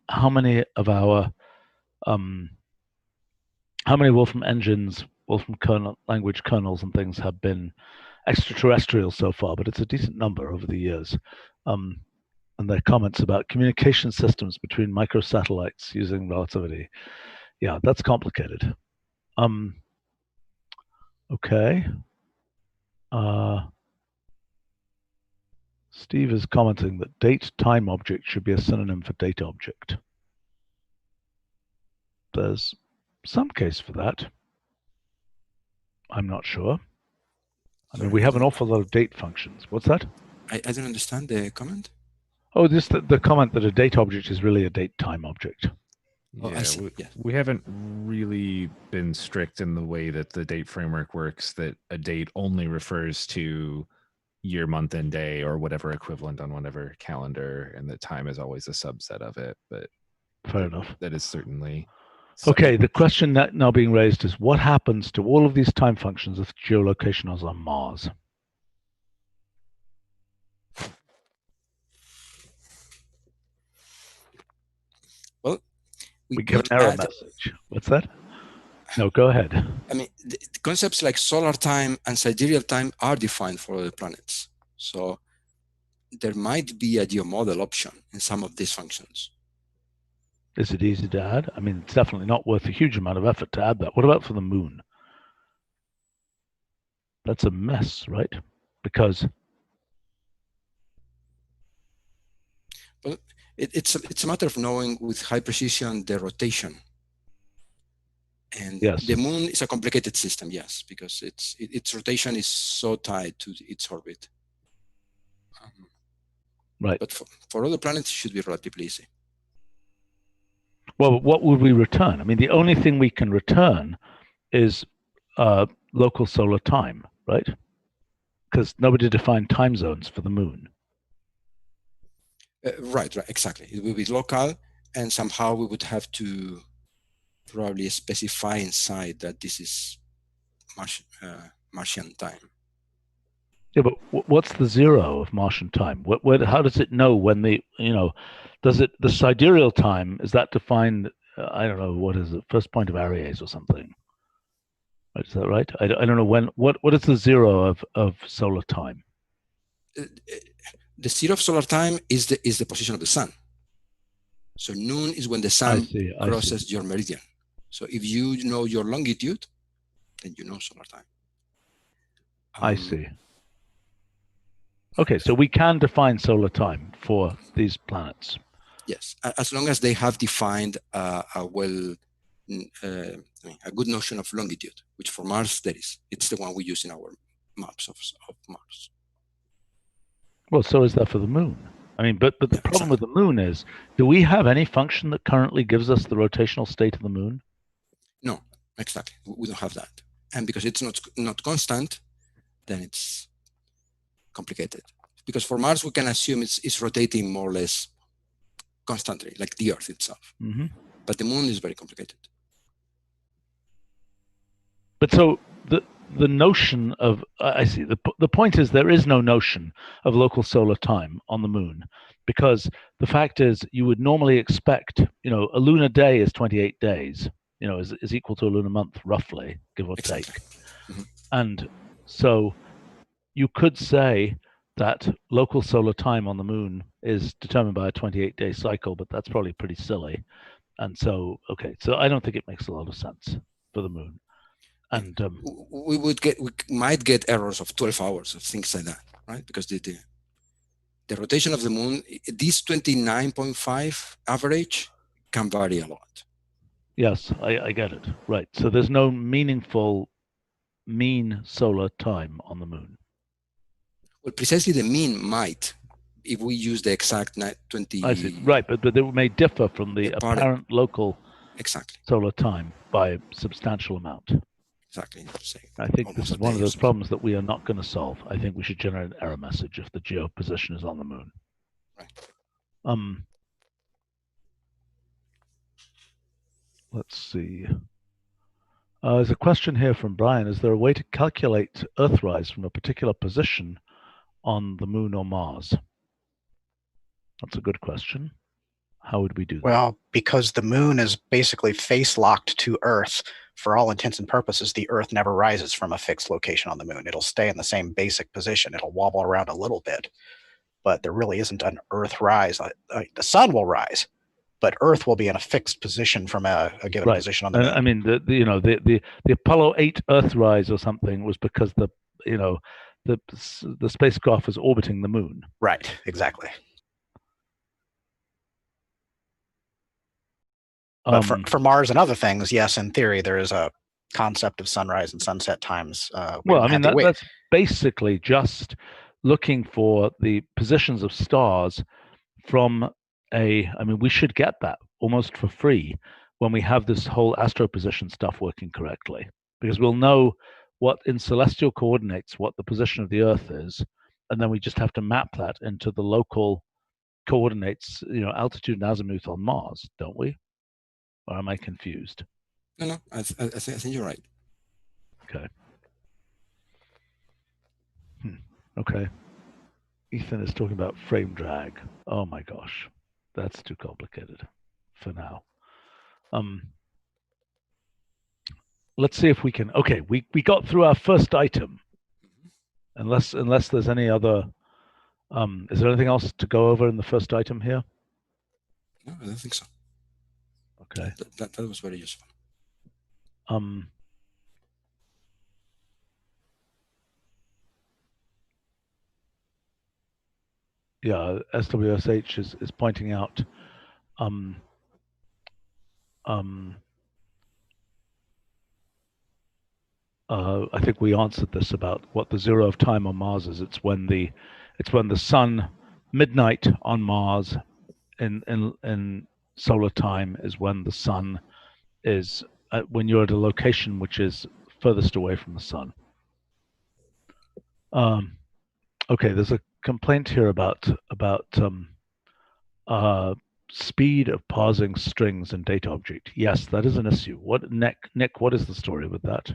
of our how many Wolfram engines, Wolfram language kernels and things have been extraterrestrial so far, but it's a decent number over the years. And their comments about communication systems between microsatellites using relativity. Yeah, that's complicated. Okay. Steve is commenting that DateTime object should be a synonym for date object. There's some case for that. I'm not sure. We have an awful lot of date functions. What's that? I don't understand the comment. Oh, this the comment that a date object is really a DateTime object. Yeah, we haven't really been strict in the way that the date framework works, that a date only refers to year, month, and day, or whatever equivalent on whatever calendar, and that time is always a subset of it. But fair enough. That is certainly okay. The question that now being raised is, what happens to all of these time functions if geolocation is on Mars? Well, we get an error message. What's that? No, go ahead. The concepts like SolarTime and SiderealTime are defined for other planets. So there might be a geomodel option in some of these functions. Is it easy to add? It's definitely not worth a huge amount of effort to add that. What about for the moon? That's a mess, right? Because well, it's a matter of knowing with high precision the rotation. And yes, the moon is a complicated system, yes, because its rotation is so tied to its orbit. Right. But for other planets, it should be relatively easy. Well, what would we return? I mean, the only thing we can return is local solar time, right? Because nobody defined time zones for the moon. Right, exactly. It will be local, and somehow we would have to probably specify inside that this is Martian time. Yeah, but what's the zero of Martian time? How does it know when the does it the sidereal time, is that defined? I don't know, what is it? First point of Aries or something? Is that right? I don't know when. What is the zero of solar time? The zero of solar time is the position of the sun. So noon is when the sun crosses your meridian. So if you know your longitude, then you know solar time. I see. Okay, so we can define solar time for these planets. Yes, as long as they have defined a good notion of longitude, which for Mars there is. It's the one we use in our maps of Mars. Well, so is that for the moon. I mean, but the problem with the moon is, do we have any function that currently gives us the rotational state of the moon? No, exactly. We don't have that. And because it's not constant, then it's complicated. Because for Mars, we can assume it's rotating more or less constantly, like the Earth itself. Mm-hmm. But the moon is very complicated. But so the notion of, I see, the point is there is no notion of local solar time on the moon, because the fact is you would normally expect, a lunar day is 28 days, is equal to a lunar month, roughly, give or take. Mm-hmm. And so you could say that local solar time on the moon is determined by a 28-day cycle, but that's probably pretty silly. And so, okay, so I don't think it makes a lot of sense for the moon. And we might get errors of 12 hours of things like that, right? Because the rotation of the moon, this 29.5 average can vary a lot. Yes, I get it. Right. So there's no meaningful mean solar time on the moon. Well, precisely the mean might, if we use the exact 20. I see. Right, but they may differ from the apparent local solar time by a substantial amount. Exactly. I think this is one of those problems that we are not going to solve. I think we should generate an error message if the geo position is on the moon. Right. Let's see. There's a question here from Brian. Is there a way to calculate Earthrise from a particular position on the moon or Mars? That's a good question. How would we do that? Well, because the moon is basically face locked to Earth, for all intents and purposes, the Earth never rises from a fixed location on the moon. It'll stay in the same basic position. It'll wobble around a little bit, but there really isn't an Earth rise. The sun will rise, but Earth will be in a fixed position from a given position on the moon. I mean, the Apollo 8 Earthrise or something was because the spacecraft was orbiting the moon. Right, exactly. But for Mars and other things, yes, in theory, there is a concept of sunrise and sunset times. Well, I mean, that's basically just looking for the positions of stars from I mean, we should get that almost for free when we have this whole astroposition stuff working correctly, because we'll know what in celestial coordinates, what the position of the Earth is, and then we just have to map that into the local coordinates, altitude and azimuth on Mars, don't we? Or am I confused? No, I think you're right. Okay. Okay. Ethan is talking about frame drag. Oh my gosh, that's too complicated for now. Let's see if we can. Okay, we got through our first item. Unless there's any other. Is there anything else to go over in the first item here? No, I don't think so. Okay. That was very useful. Yeah, SWSH is pointing out I think we answered this about what the zero of time on Mars is. It's when the sun midnight on Mars in solar time is when the sun is when you're at a location which is furthest away from the sun. Okay, there's a complaint here about speed of parsing strings in data object. Yes, that is an issue. What, Nick, what is the story with that?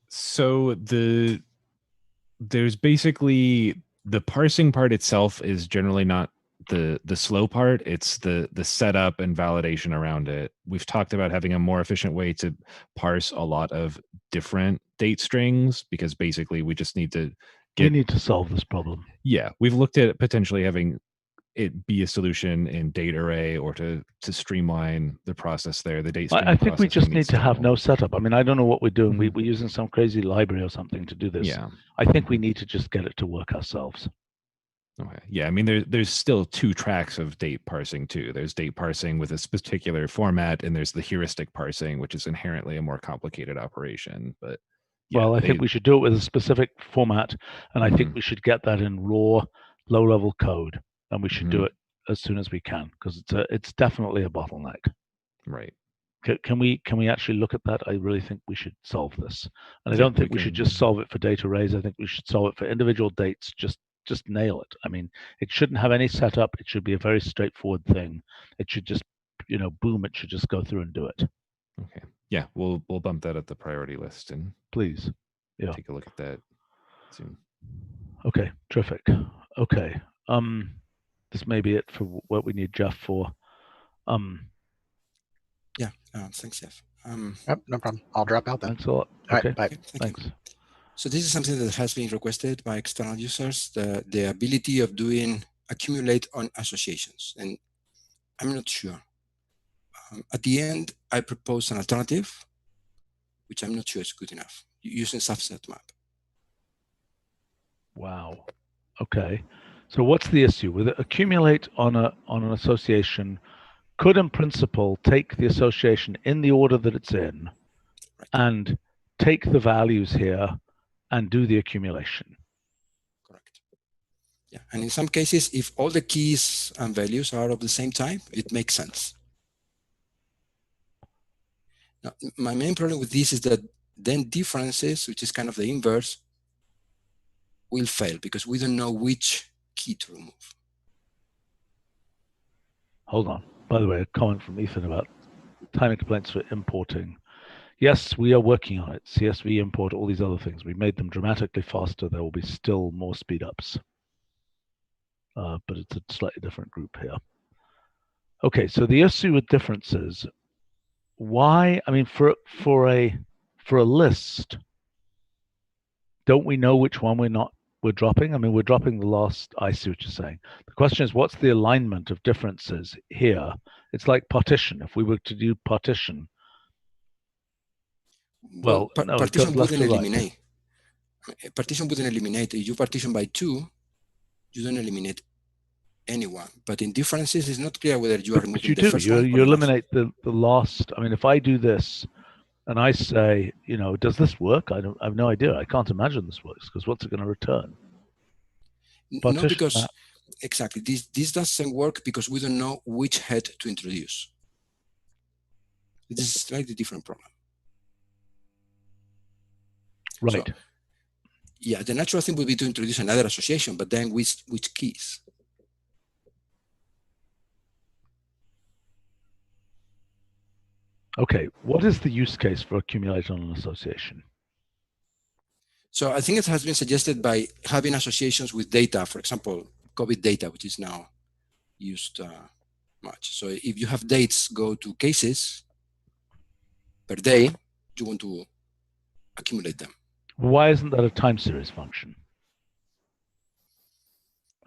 So there's basically the parsing part itself is generally not the slow part. It's the setup and validation around it. We've talked about having a more efficient way to parse a lot of different date strings, because basically we just need to we need to solve this problem. Yeah, we've looked at potentially having it be a solution in date array, or to streamline the process there. The date string I think we just need to have no setup. I mean, I don't know what we're doing. We're using some crazy library or something to do this. Yeah, I think we need to just get it to work ourselves. Okay. Yeah, I mean, there's still two tracks of date parsing too. There's date parsing with a particular format, and there's the heuristic parsing, which is inherently a more complicated operation. But yeah, well, I think we should do it with a specific format, and I think we should get that in raw, low-level code, and we should do it as soon as we can, because it's definitely a bottleneck. Right. Can we actually look at that? I really think we should solve this, and I don't think we should just solve it for data arrays. I think we should solve it for individual dates. Just nail it. I mean, it shouldn't have any setup. It should be a very straightforward thing. It should just, boom, it should just go through and do it. Okay. Yeah, we'll bump that at the priority list and please, take a look at that soon. Okay, terrific. Okay, this may be it for what we need Jeff for. Yeah, thanks, Jeff. Yep, no problem. I'll drop out then. Thanks a lot. Okay, bye. Thanks. So this is something that has been requested by external users, the ability of doing accumulate on associations. And I'm not sure. At the end, I propose an alternative, which I'm not sure is good enough, using subset map. Wow. Okay. So what's the issue with it? Accumulate on an association could, in principle, take the association in the order that it's in, and take the values here and do the accumulation. Correct. Yeah, and in some cases, if all the keys and values are of the same type, it makes sense. Now, my main problem with this is that then differences, which is kind of the inverse, will fail because we don't know which key to remove. Hold on. By the way, a comment from Ethan about timing complaints for importing. Yes, we are working on it. CSV import, all these other things. We made them dramatically faster. There will be still more speed ups. But it's a slightly different group here. Okay, so the issue with differences, why, I mean, for a list, don't we know which one we're dropping? I mean, we're dropping the last, I see what you're saying. The question is, what's the alignment of differences here? It's like partition. If we were to do partition, well, no, partition wouldn't eliminate. Partition wouldn't eliminate. If you partition by 2, you don't eliminate anyone. But in differences, it's not clear whether you are removing the first one. You eliminate the last. I mean, if I do this, and I say, does this work? I have no idea. I can't imagine this works, because what's it going to return? No, because exactly this doesn't work because we don't know which head to introduce. This is a slightly different problem. Right. So, yeah, the natural thing would be to introduce another association, but then which keys? Okay, what is the use case for accumulate on an association? So I think it has been suggested by having associations with data, for example, COVID data, which is now used much. So if you have dates go to cases per day, you want to accumulate them. Why isn't that a time series function?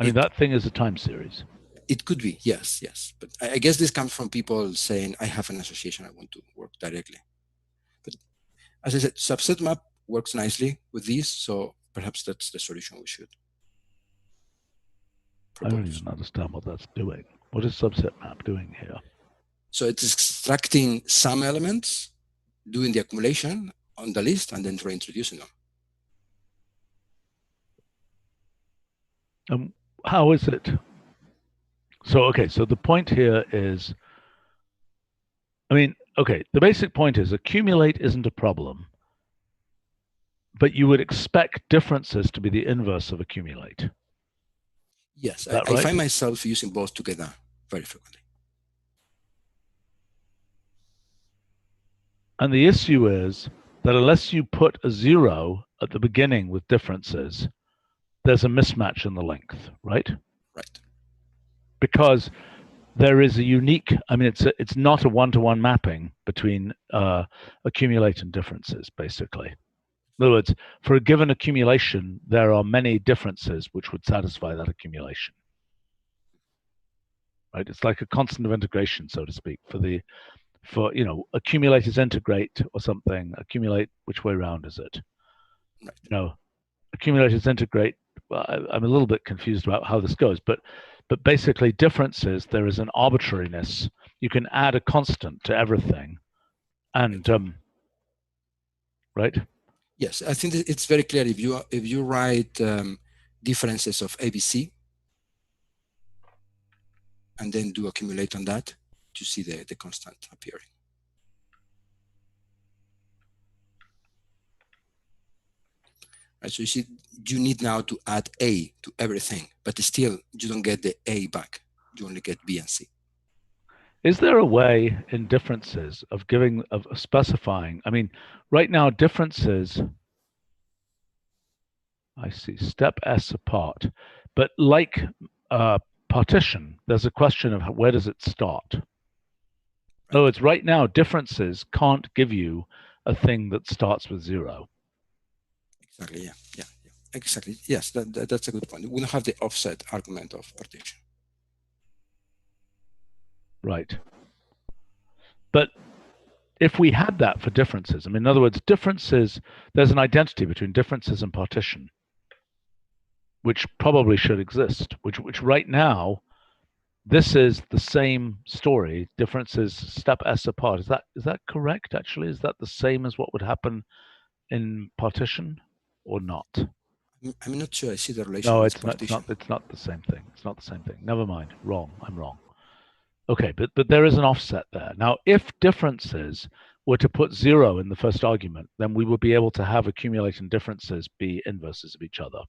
I mean, that thing is a time series. It could be, yes. But I guess this comes from people saying, I have an association, I want to work directly. But as I said, subset map works nicely with these, so perhaps that's the solution we should propose. I don't even understand what that's doing. What is subset map doing here? So it's extracting some elements, doing the accumulation on the list, and then reintroducing them. how is it? So, okay, so the point here is, I mean, okay, the basic point is accumulate isn't a problem, but you would expect differences to be the inverse of accumulate. Yes, Right? I find myself using both together very frequently. And the issue is that unless you put a 0 at the beginning with differences, there's a mismatch in the length, right? Right. Because there is a unique, I mean, it's not a one-to-one mapping between accumulate and differences, basically. In other words, for a given accumulation, there are many differences which would satisfy that accumulation. Right? It's like a constant of integration, so to speak, for you know, accumulate is integrate or something. Accumulate, which way round is it? Right. You know, accumulate is integrate. Well, I'm a little bit confused about how this goes, but basically differences, there is an arbitrariness. You can add a constant to everything, and right? Yes, I think it's very clear if you write differences of ABC and then do accumulate on that, you see the constant appearing. Right, so you see, you need now to add A to everything, but still you don't get the A back. You only get B and C. Is there a way in differences of specifying? I mean, right now differences, I see step S apart, but like partition, there's a question of where does it start? In other words, right now differences can't give you a thing that starts with 0. Exactly. Yeah. Exactly. Yes, that's a good point. We don't have the offset argument of partition. Right. But if we had that for differences, I mean, in other words, differences, there's an identity between differences and partition, which probably should exist, which right now, this is the same story. Differences step S apart. Is that correct, actually? Is that the same as what would happen in partition or not? I'm not sure I see the relation No, with it's partition. not. It's not the same thing. It's not the same thing. Never mind. Wrong. I'm wrong. Okay, but there is an offset there. Now, if differences were to put 0 in the first argument, then we would be able to have accumulating differences be inverses of each other.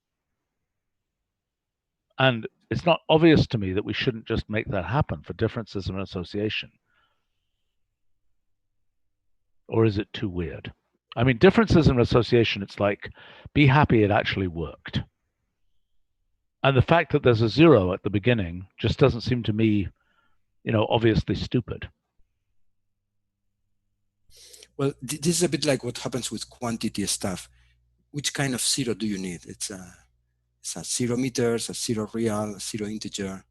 And it's not obvious to me that we shouldn't just make that happen for differences of an association. Or is it too weird? I mean, differences in association, it's like, be happy it actually worked. And the fact that there's a 0 at the beginning just doesn't seem to me, you know, obviously stupid. Well, this is a bit like what happens with quantity stuff. Which kind of 0 do you need? It's a 0 meters, a 0 real, a 0 integer.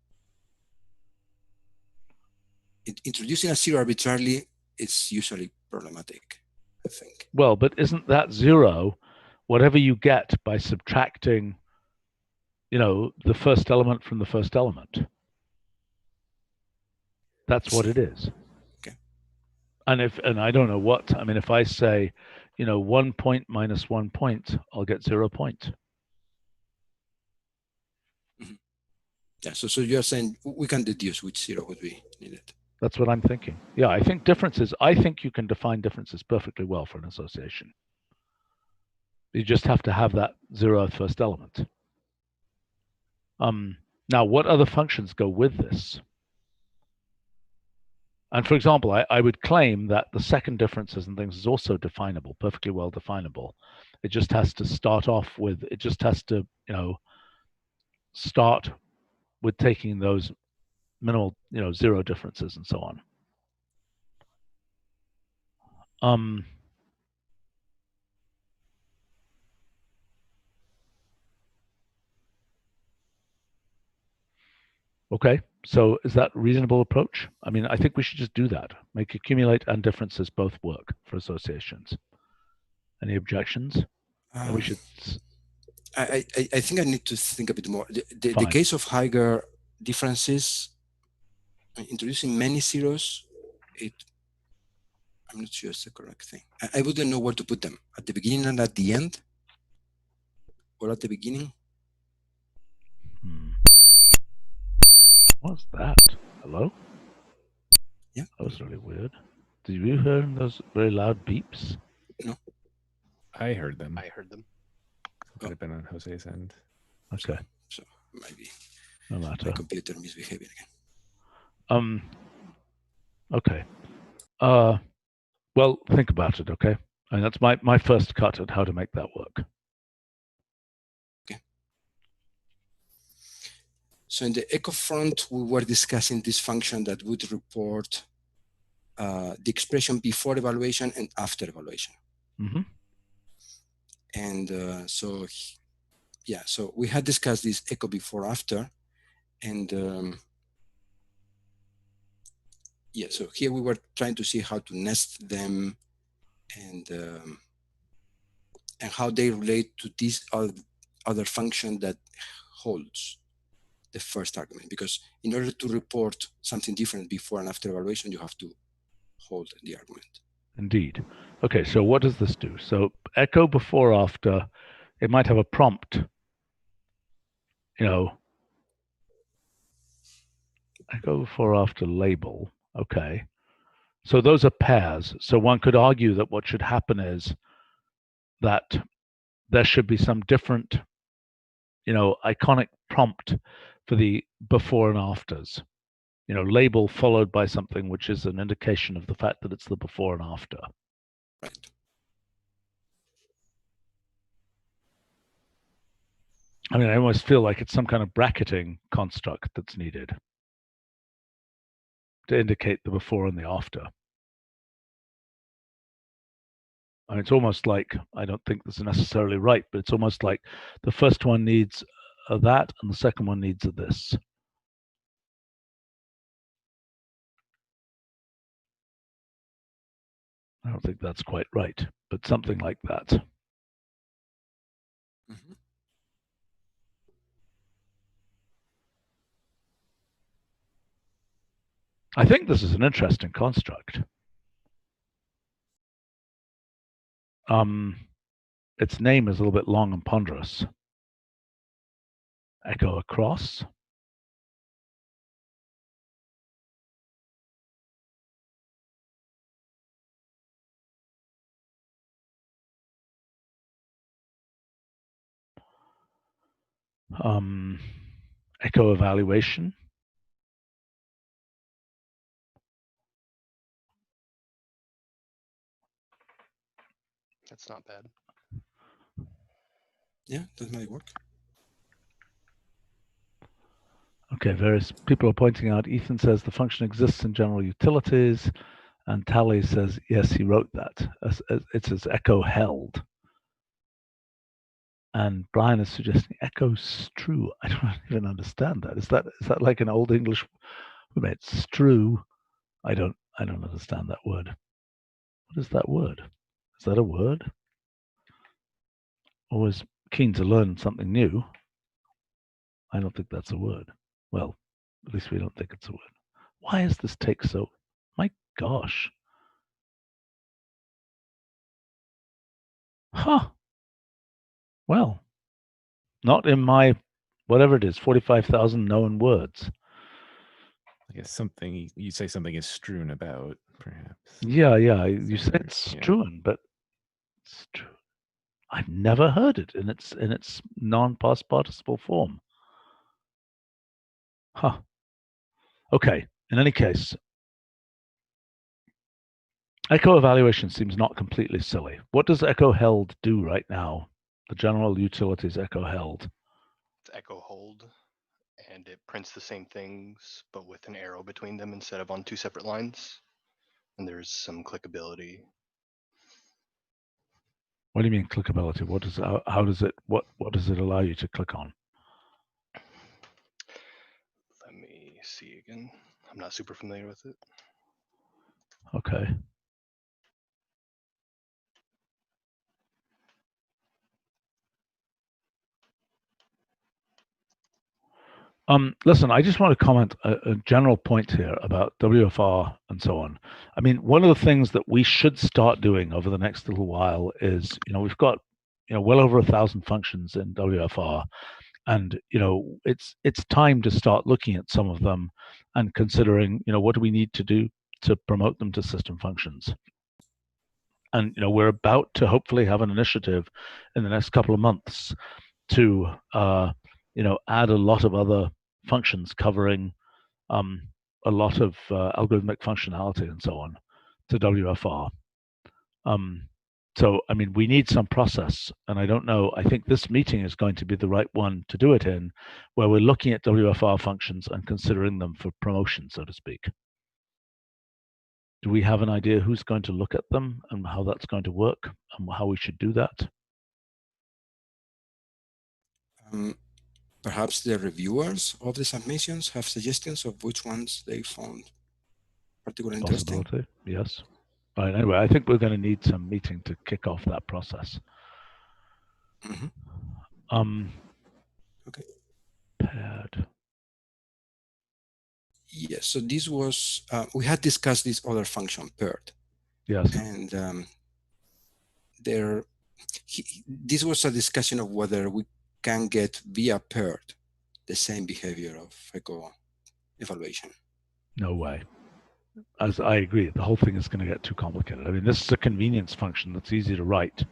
Introducing a 0 arbitrarily is usually problematic, I think. Well, but isn't that 0 whatever you get by subtracting, you know, the first element from the first element? That's what it is. Okay. And I don't know what, I mean, if I say, you know, 1 point minus 1 point, I'll get 0 point. Mm-hmm. Yeah, so you're saying we can deduce which 0 would be needed. That's what I'm thinking. Yeah, I think differences, I think you can define differences perfectly well for an association. You just have to have that 0th first element. Now, what other functions go with this? And for example, I would claim that the second differences and things is also definable, perfectly well definable. It just has to start off with, it just has to, you know, start with taking those minimal, you know, 0 differences and so on. Okay, so is that a reasonable approach? I mean, I think we should just do that. Make accumulate and differences both work for associations. Any objections? And we should. I think I need to think a bit more. The case of higher differences, introducing many zeros, I'm not sure it's the correct thing. I wouldn't know where to put them, at the beginning and at the end, or at the beginning. What's that? Hello? Yeah. That was really weird. Did you hear those very loud beeps? No. I heard them. I heard them. Could have been on Jose's end. Okay. So maybe No matter. my computer misbehaving again. Okay. Well, think about it, okay? And that's my first cut at how to make that work. Okay. So in the echo front, we were discussing this function that would report the expression before evaluation and after evaluation. Mm-hmm. And so we had discussed this echo before after, and so here we were trying to see how to nest them and how they relate to this other function that holds the first argument, because in order to report something different before and after evaluation, you have to hold the argument. Indeed. Okay, so what does this do? So echo before, after, it might have a prompt, echo before, after label. Okay. So those are pairs. So one could argue that what should happen is that there should be some different, iconic prompt for the before and afters. Label followed by something which is an indication of the fact that it's the before and after. Right. I mean, I almost feel like it's some kind of bracketing construct that's needed to indicate the before and the after. I mean, it's almost like, I don't think this is necessarily right, but it's almost like the first one needs a that and the second one needs a this. I don't think that's quite right, but something like that. Mm-hmm. I think this is an interesting construct. Its name is a little bit long and ponderous. Echo across. Echo evaluation. That's not bad. Yeah, that might work. Okay, various people are pointing out, Ethan says the function exists in general utilities, and Tally says, yes, he wrote that. It's as echo held. And Brian is suggesting echo strew. I don't even understand that. Is that like an old English word? Strew. I don't understand that word. What is that word? Is that a word? Always keen to learn something new. I don't think that's a word. Well, at least we don't think it's a word. Why does this take so? My gosh. Huh. Well, not in my, whatever it is, 45,000 known words. I guess you say something is strewn about, perhaps. Yeah. You say it's strewn, but I've never heard it in its non-past participle form. Huh. Okay. In any case, echo evaluation seems not completely silly. What does echo held do right now? The general utilities echo held. It's echo hold, and it prints the same things, but with an arrow between them instead of on two separate lines. And there's some clickability. What do you mean clickability? What does it allow you to click on? Let me see again. I'm not super familiar with it. Okay. Listen, I just want to comment a general point here about WFR and so on. I mean, one of the things that we should start doing over the next little while is, we've got, well over 1,000 functions in WFR, And it's time to start looking at some of them and considering what do we need to do to promote them to system functions. And we're about to hopefully have an initiative in the next couple of months to add a lot of other functions covering a lot of algorithmic functionality and so on to WFR. So, I mean, we need some process, and I don't know, I think this meeting is going to be the right one to do it in, where we're looking at WFR functions and considering them for promotion, so to speak. Do we have an idea who's going to look at them and how that's going to work and how we should do that? Perhaps the reviewers of the submissions have suggestions of which ones they found particularly interesting. Possibility, yes. Right, anyway, I think we're going to need some meeting to kick off that process. Okay. Paired. Yes, so this was, we had discussed this other function, paired. Yes. And this was a discussion of whether we can get via paired the same behavior of echo evaluation. No way. As I agree, the whole thing is going to get too complicated. I mean, this is a convenience function that's easy to write.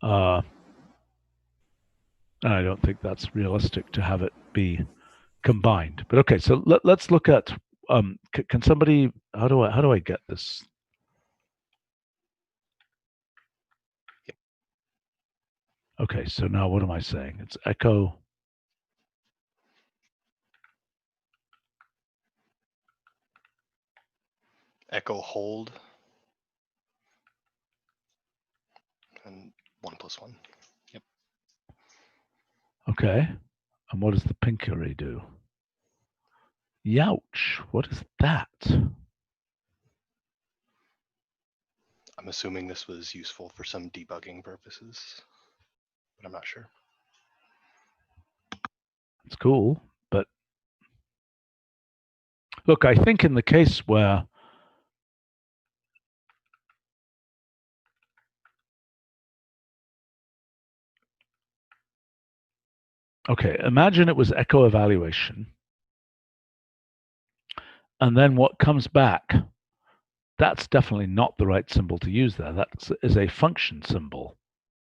And I don't think that's realistic to have it be combined. But okay, so let's look at, can somebody, how do I get this? Yep. Okay, so now what am I saying? It's echo. Echo hold. And 1 + 1. Yep. Okay. And what does the pinkery do? Youch, what is that? I'm assuming this was useful for some debugging purposes, but I'm not sure. It's cool, but look, I think in the case where okay, imagine it was echo evaluation. And then what comes back, that's definitely not the right symbol to use there. That is a function symbol,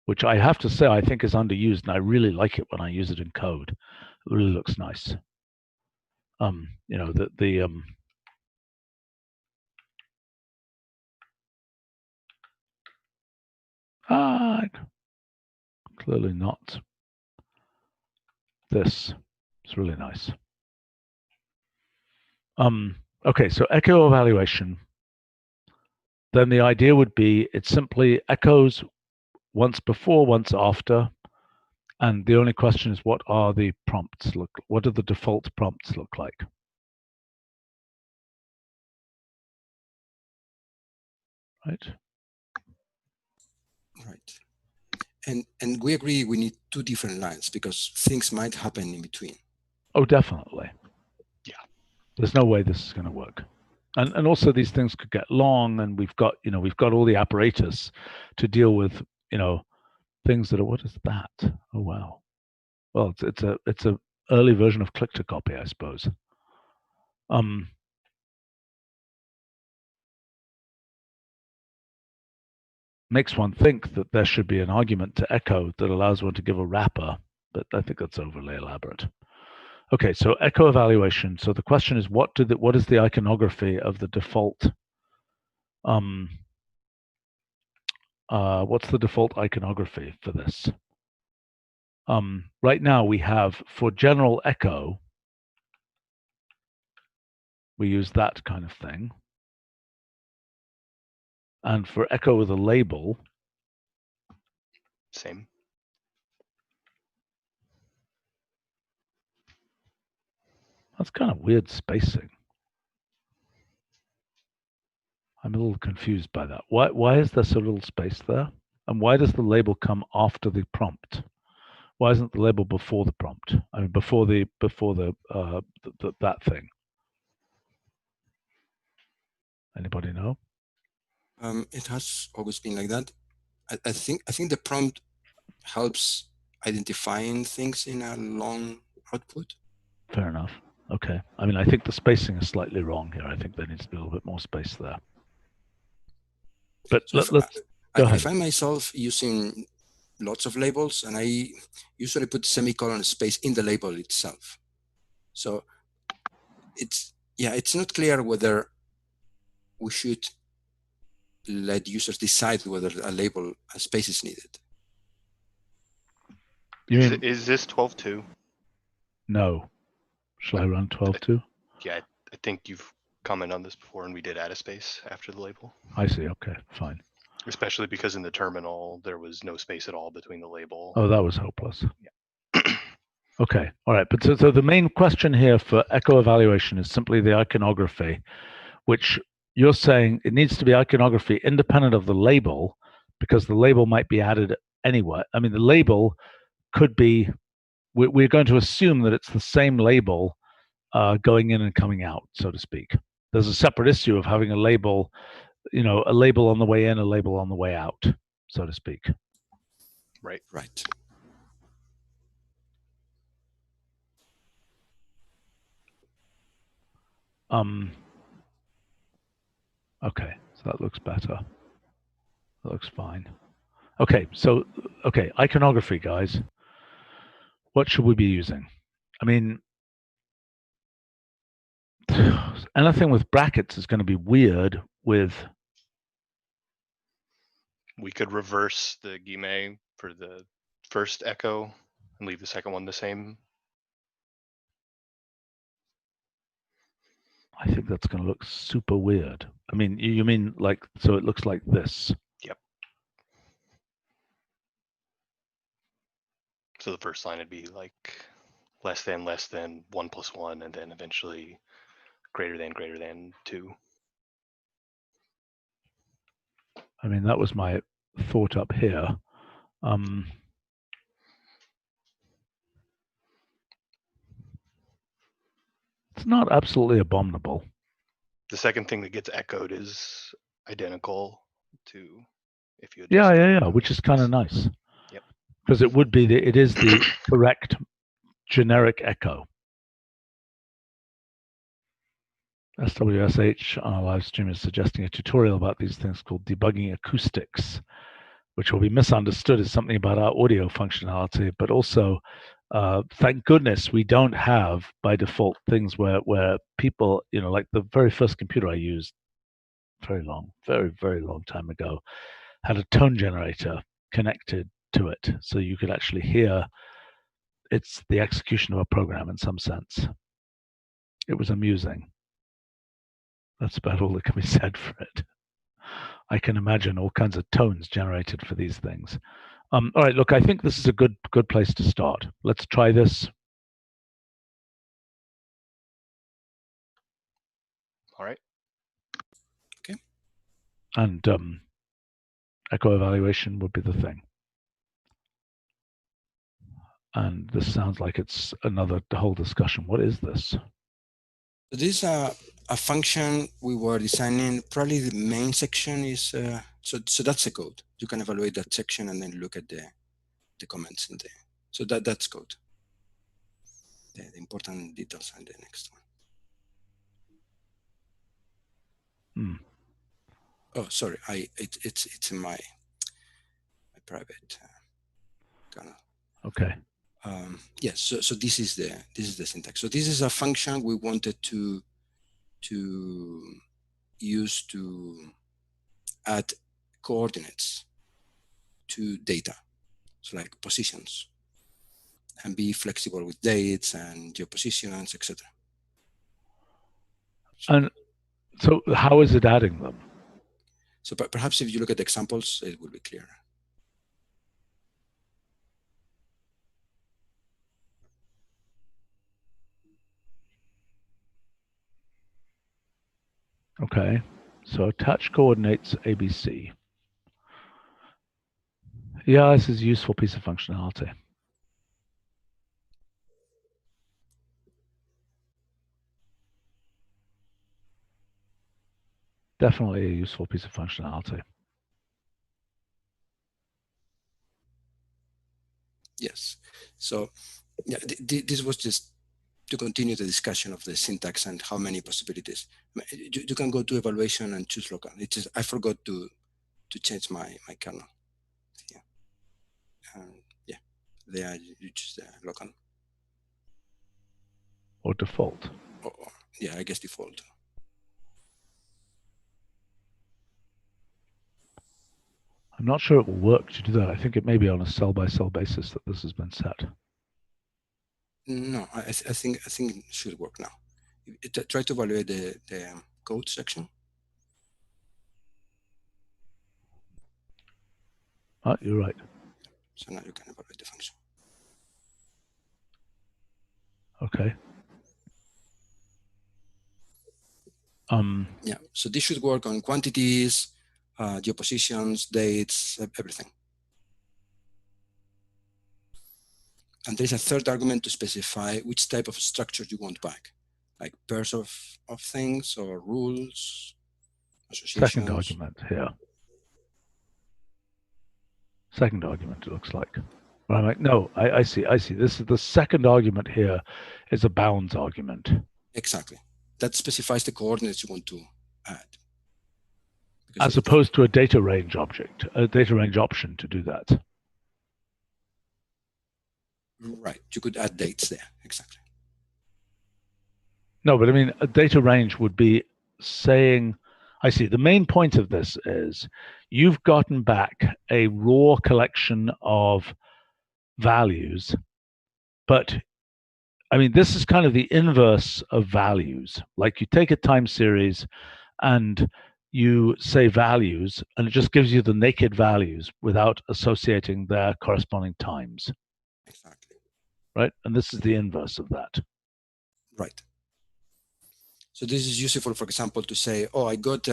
which I have to say I think is underused, and I really like it when I use it in code. It really looks nice. Clearly not this. It's really nice. Okay, so echo evaluation. Then the idea would be it simply echoes once before, once after, and the only question is what are the prompts look? What do the default prompts look like? Right. Right. And we agree we need 2 different lines because things might happen in between. Oh, definitely. Yeah. There's no way this is going to work. And also these things could get long, and we've got all the apparatus to deal with, things that are, what is that? Oh wow. Well, it's a early version of click to copy, I suppose. Makes one think that there should be an argument to echo that allows one to give a wrapper, but I think that's overly elaborate. Okay, so echo evaluation. So the question is, what is the iconography of the default? What's the default iconography for this? Right now we have, for general echo, we use that kind of thing. And for echo with a label, same. That's kind of weird spacing. I'm a little confused by that. Why is there so little space there? And why does the label come after the prompt? Why isn't the label before the prompt? I mean, before the that thing. Anybody know? It has always been like that. I think the prompt helps identifying things in a long output. Fair enough. Okay. I mean, I think the spacing is slightly wrong here. I think there needs to be a little bit more space there. But So let's go ahead. I find myself using lots of labels, and I usually put semicolon space in the label itself. So it's not clear whether we should let users decide whether a space is needed. Is this 12.2? No. Shall I run 12.2? Yeah, I think you've commented on this before, and we did add a space after the label. I see. Okay, fine. Especially because in the terminal, there was no space at all between the label. Oh, that was hopeless. Yeah. Okay, all right. But so the main question here for echo evaluation is simply the iconography, which you're saying it needs to be iconography independent of the label, because the label might be added anywhere. I mean, the label could be, we're going to assume that it's the same label going in and coming out, so to speak. There's a separate issue of having a label, you know, a label on the way in, a label on the way out, so to speak. Right. Right. Okay, so that looks better. That looks fine. Okay, so, okay, iconography, guys. What should we be using? I mean, anything with brackets is going to be weird with... We could reverse the guillemot for the first echo and leave the second one the same. I think that's going to look super weird. I mean, you mean like, so it looks like this? Yep. So the first line would be like less than 1 + 1, and then eventually greater than 2. I mean, that was my thought up here. It's not absolutely abominable. The second thing that gets echoed is identical to if you. Yeah, which is kind of nice. Yep. Because it would be it is the correct generic echo. SWSH on our live stream is suggesting a tutorial about these things called debugging acoustics, which will be misunderstood as something about our audio functionality, but also, thank goodness we don't have by default things where people, you know, like the very first computer I used very long time ago had a tone generator connected to it, so you could actually hear it's the execution of a program in some sense. It was amusing. That's about all that can be said for it. I can imagine all kinds of tones generated for these things. All right, look, I think this is a good place to start. Let's try this. All right. Okay. And echo evaluation would be the thing. And this sounds like it's another whole discussion. What is this? This is a function we were designing. Probably the main section is, so that's the code. You can evaluate that section and then look at the comments in there. So that's code. The important details are the next one. Oh, sorry, it's in my private channel. Okay. Yes, so this is the syntax. So this is a function we wanted to use to add coordinates to data, so like positions, and be flexible with dates and geopositions, etc. And so how is it adding them? So perhaps if you look at the examples, it will be clearer. Okay, so attach coordinates ABC. Yeah, this is a useful piece of functionality. Definitely a useful piece of functionality. Yes. So yeah, this was just to continue the discussion of the syntax and how many possibilities. You can go to evaluation and choose local. It is, I forgot to change my kernel. Yeah. Yeah, there you choose the local. Or default. Or, yeah, I guess default. I'm not sure it will work to do that. I think it may be on a cell-by-cell basis that this has been set. No, I think it should work now. Try to evaluate the code section. Ah, you're right. So now you can evaluate the function. Okay. Yeah, so this should work on quantities, geopositions, dates, everything. And there's a third argument to specify which type of structure you want back, like pairs of things or rules, associations. Second argument here. Second argument, it looks like. I'm like, no, I see. This is the second argument here is a bounds argument. Exactly. That specifies the coordinates you want to add. As opposed to a data range object, a data range option to do that. Right. You could add dates there. Exactly. No, but I mean, a data range would be saying, I see. The main point of this is you've gotten back a raw collection of values, but I mean, this is kind of the inverse of values. Like you take a time series and you say values, and it just gives you the naked values without associating their corresponding times. Exactly. Right? And this is the inverse of that. Right. So this is useful, for example, to say, oh, I got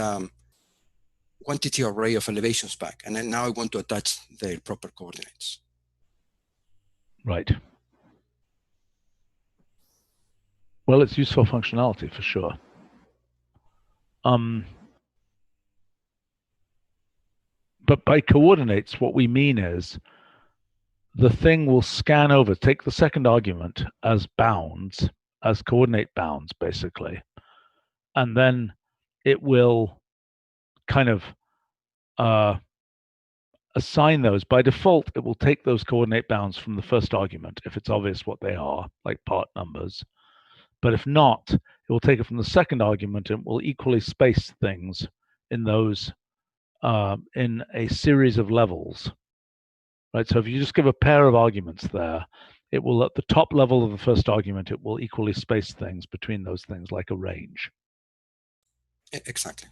quantity array of elevations back, and then now I want to attach their proper coordinates. Right. Well, it's useful functionality for sure. But by coordinates, what we mean is the thing will scan over, take the second argument as bounds, as coordinate bounds, basically. And then it will kind of assign those. By default, it will take those coordinate bounds from the first argument, if it's obvious what they are, like part numbers. But if not, it will take it from the second argument and will equally space things in those in a series of levels. Right. So if you just give a pair of arguments there, it will, at the top level of the first argument, it will equally space things between those things like a range. Exactly.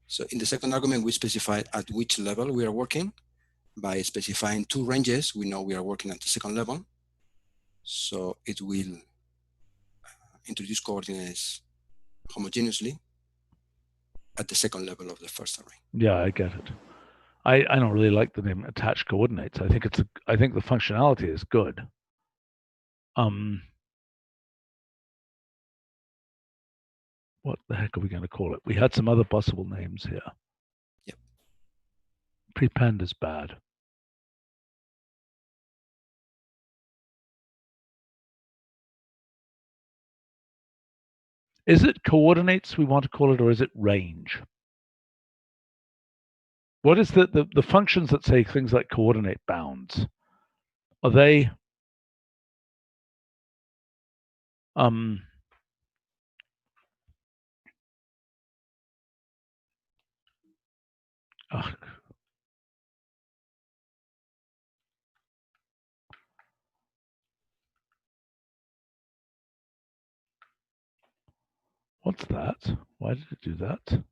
So in the second argument, we specify at which level we are working. By specifying two ranges, we know we are working at the second level. So it will introduce coordinates homogeneously at the second level of the first array. Yeah, I get it. I don't really like the name attached coordinates. I think I think the functionality is good. What the heck are we going to call it? We had some other possible names here. Yep. Prepend is bad. Is it coordinates we want to call it, or is it range? What is the functions that say things like coordinate bounds? Are they what's that? Why did it do that?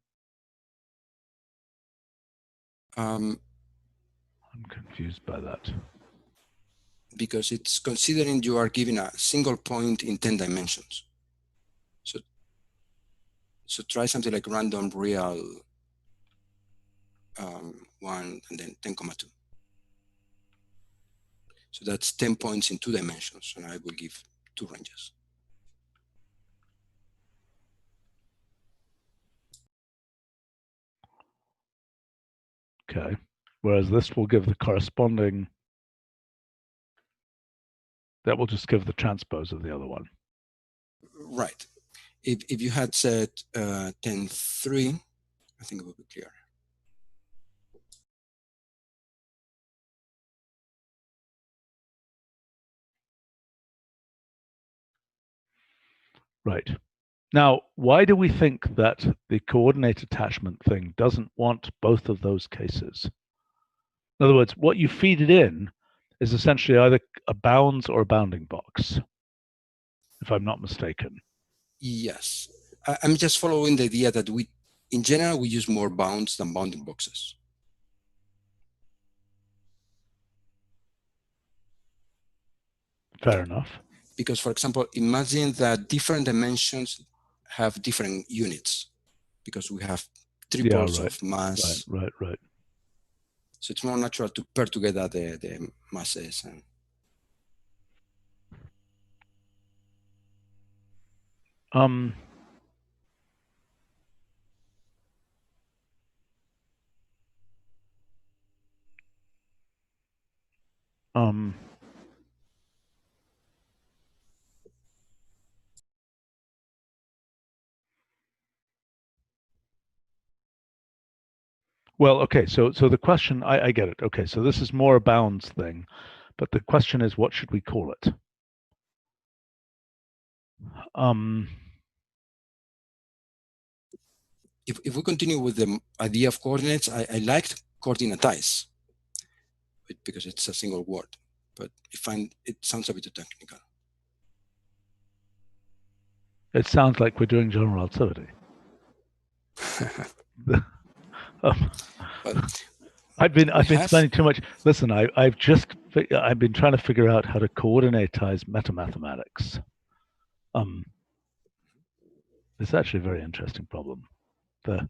I'm confused by that. Because it's considering you are giving a single point in 10 dimensions. So try something like random real 1 and then 10,2. So that's 10 points in 2 dimensions, and I will give 2 ranges. Okay. Whereas this will give the corresponding, that will just give the transpose of the other one. Right. If you had said 10.3, I think it would be clear. Right. Now, why do we think that the coordinate attachment thing doesn't want both of those cases? In other words, what you feed it in is essentially either a bounds or a bounding box, if I'm not mistaken. Yes. I'm just following the idea that in general, we use more bounds than bounding boxes. Fair enough. Because, for example, imagine that different dimensions have different units, because we have triples of mass. Right. So it's more natural to pair together the masses. And well, okay, so the question, I get it. Okay, so this is more a bounds thing, but the question is, what should we call it? if we continue with the idea of coordinates, I liked coordinatize, because it's a single word, but I find it sounds a bit too technical. It sounds like we're doing general relativity. I've been spending too much. Listen, I've been trying to figure out how to coordinatize metamathematics. It's actually a very interesting problem. In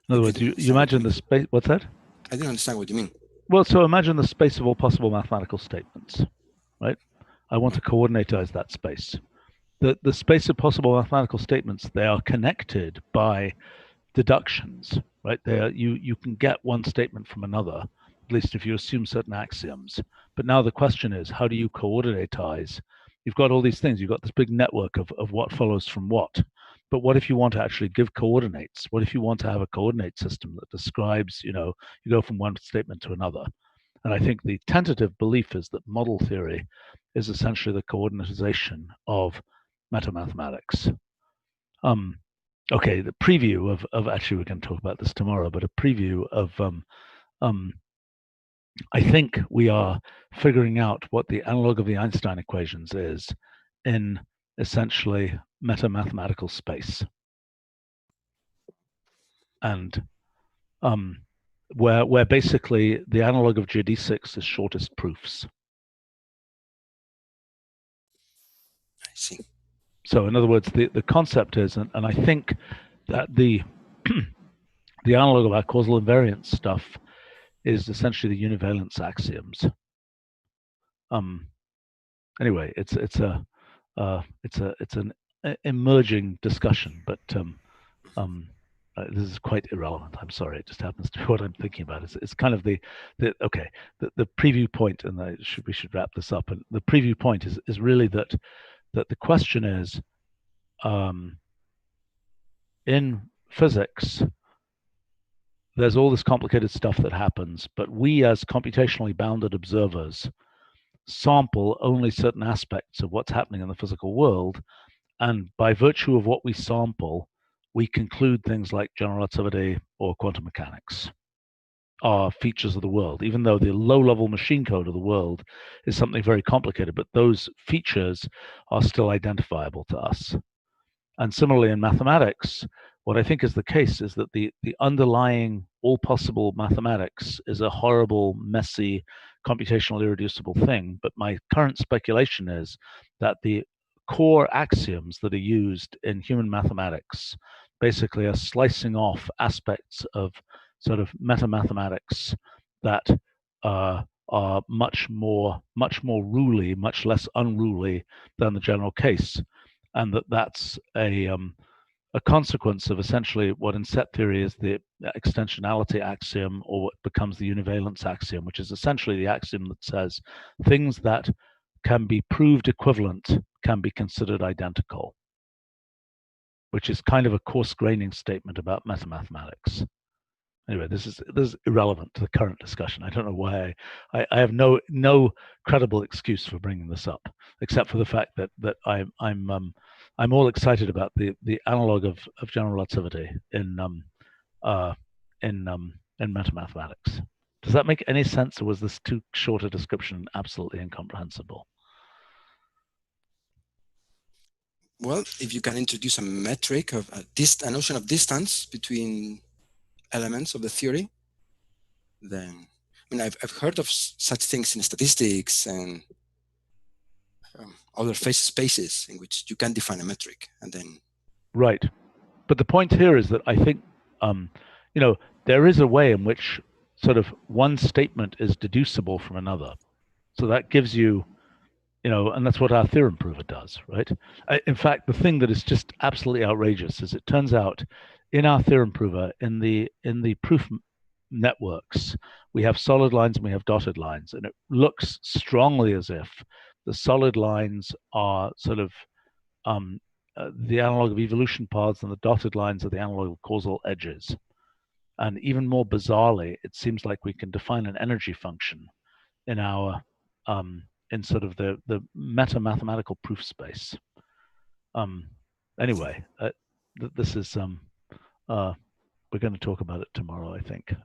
other words, you imagine the space. What's that? I didn't understand what you mean. Well, so imagine the space of all possible mathematical statements, right? I want to coordinatize that space. The space of possible mathematical statements, they are connected by deductions, right? You can get one statement from another, at least if you assume certain axioms. But now the question is, how do you coordinatize? You've got all these things. You've got this big network of what follows from what. But what if you want to actually give coordinates? What if you want to have a coordinate system that describes, you go from one statement to another? And I think the tentative belief is that model theory is essentially the coordinatization of metamathematics. Okay, the preview of actually, we're going to talk about this tomorrow, but a preview of I think we are figuring out what the analog of the Einstein equations is in essentially metamathematical space, and where basically the analog of geodesics is shortest proofs. I see. So in other words, the concept is, and I think that the analog of our causal invariance stuff is essentially the univalence axioms. Anyway, it's an emerging discussion, but this is quite irrelevant. I'm sorry, it just happens to be what I'm thinking about. It's kind of the preview point, and we should wrap this up. And the preview point is really that the question is, in physics, there's all this complicated stuff that happens, but we as computationally bounded observers sample only certain aspects of what's happening in the physical world, and by virtue of what we sample, we conclude things like general relativity or quantum mechanics are features of the world, even though the low-level machine code of the world is something very complicated, but those features are still identifiable to us. And similarly in mathematics, what I think is the case is that the underlying all possible mathematics is a horrible, messy, computationally irreducible thing. But my current speculation is that the core axioms that are used in human mathematics basically are slicing off aspects of sort of metamathematics that are much more ruly, much less unruly than the general case, and that's a a consequence of essentially what in set theory is the extensionality axiom, or what becomes the univalence axiom, which is essentially the axiom that says things that can be proved equivalent can be considered identical, which is kind of a coarse graining statement about metamathematics. Anyway, this is irrelevant to the current discussion. I don't know why I have no credible excuse for bringing this up, except for the fact that I'm all excited about the analog of general relativity in metamathematics. Does that make any sense, or was this too short a description absolutely incomprehensible? Well, if you can introduce a metric of a notion of distance between elements of the theory, then I mean I've heard of such things in statistics and other spaces in which you can define a metric and then. Right, but the point here is that I think there is a way in which sort of one statement is deducible from another, so that gives you. And that's what our theorem prover does, right? In fact, the thing that is just absolutely outrageous is it turns out in our theorem prover, in the proof networks, we have solid lines and we have dotted lines, and it looks strongly as if the solid lines are sort of the analog of evolution paths, and the dotted lines are the analog of causal edges. And even more bizarrely, it seems like we can define an energy function in our in sort of the meta-mathematical proof space. Anyway, this is we're going to talk about it tomorrow, I think.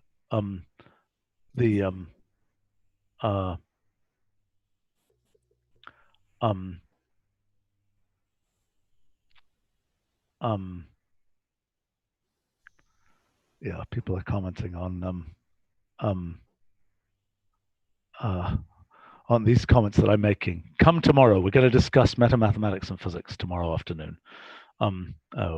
Yeah, people are commenting on these comments that I'm making. Come tomorrow, we're going to discuss metamathematics and physics tomorrow afternoon,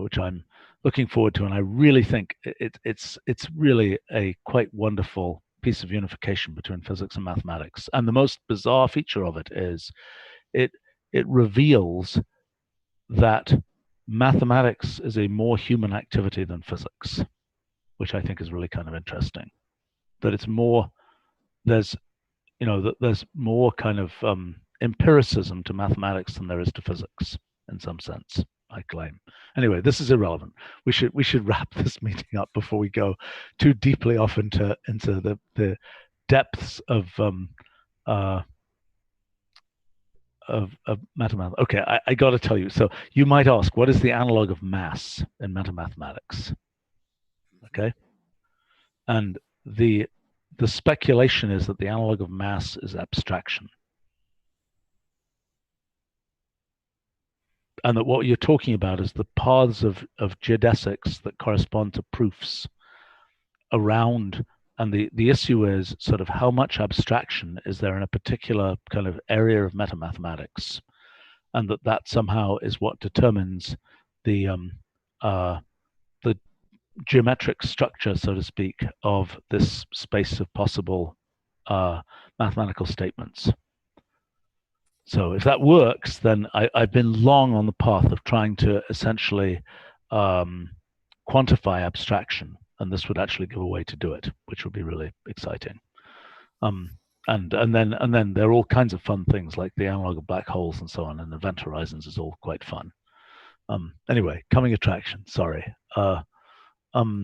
which I'm looking forward to, and I really think it's really a quite wonderful piece of unification between physics and mathematics. And the most bizarre feature of it is it reveals that mathematics is a more human activity than physics, which I think is really kind of interesting. That it's more, there's more kind of empiricism to mathematics than there is to physics in some sense, I claim. Anyway, this is irrelevant. We should wrap this meeting up before we go too deeply off into the depths of mathematics. Okay, I got to tell you. So you might ask, what is the analog of mass in metamathematics? Okay, and the speculation is that the analog of mass is abstraction. And that what you're talking about is the paths of geodesics that correspond to proofs around, and the issue is sort of how much abstraction is there in a particular kind of area of metamathematics, and that somehow is what determines the geometric structure, so to speak, of this space of possible mathematical statements. So if that works, then I've been long on the path of trying to essentially quantify abstraction, and this would actually give a way to do it, which would be really exciting. And then there are all kinds of fun things like the analog of black holes and so on, and event horizons is all quite fun. Anyway, coming attraction. Sorry.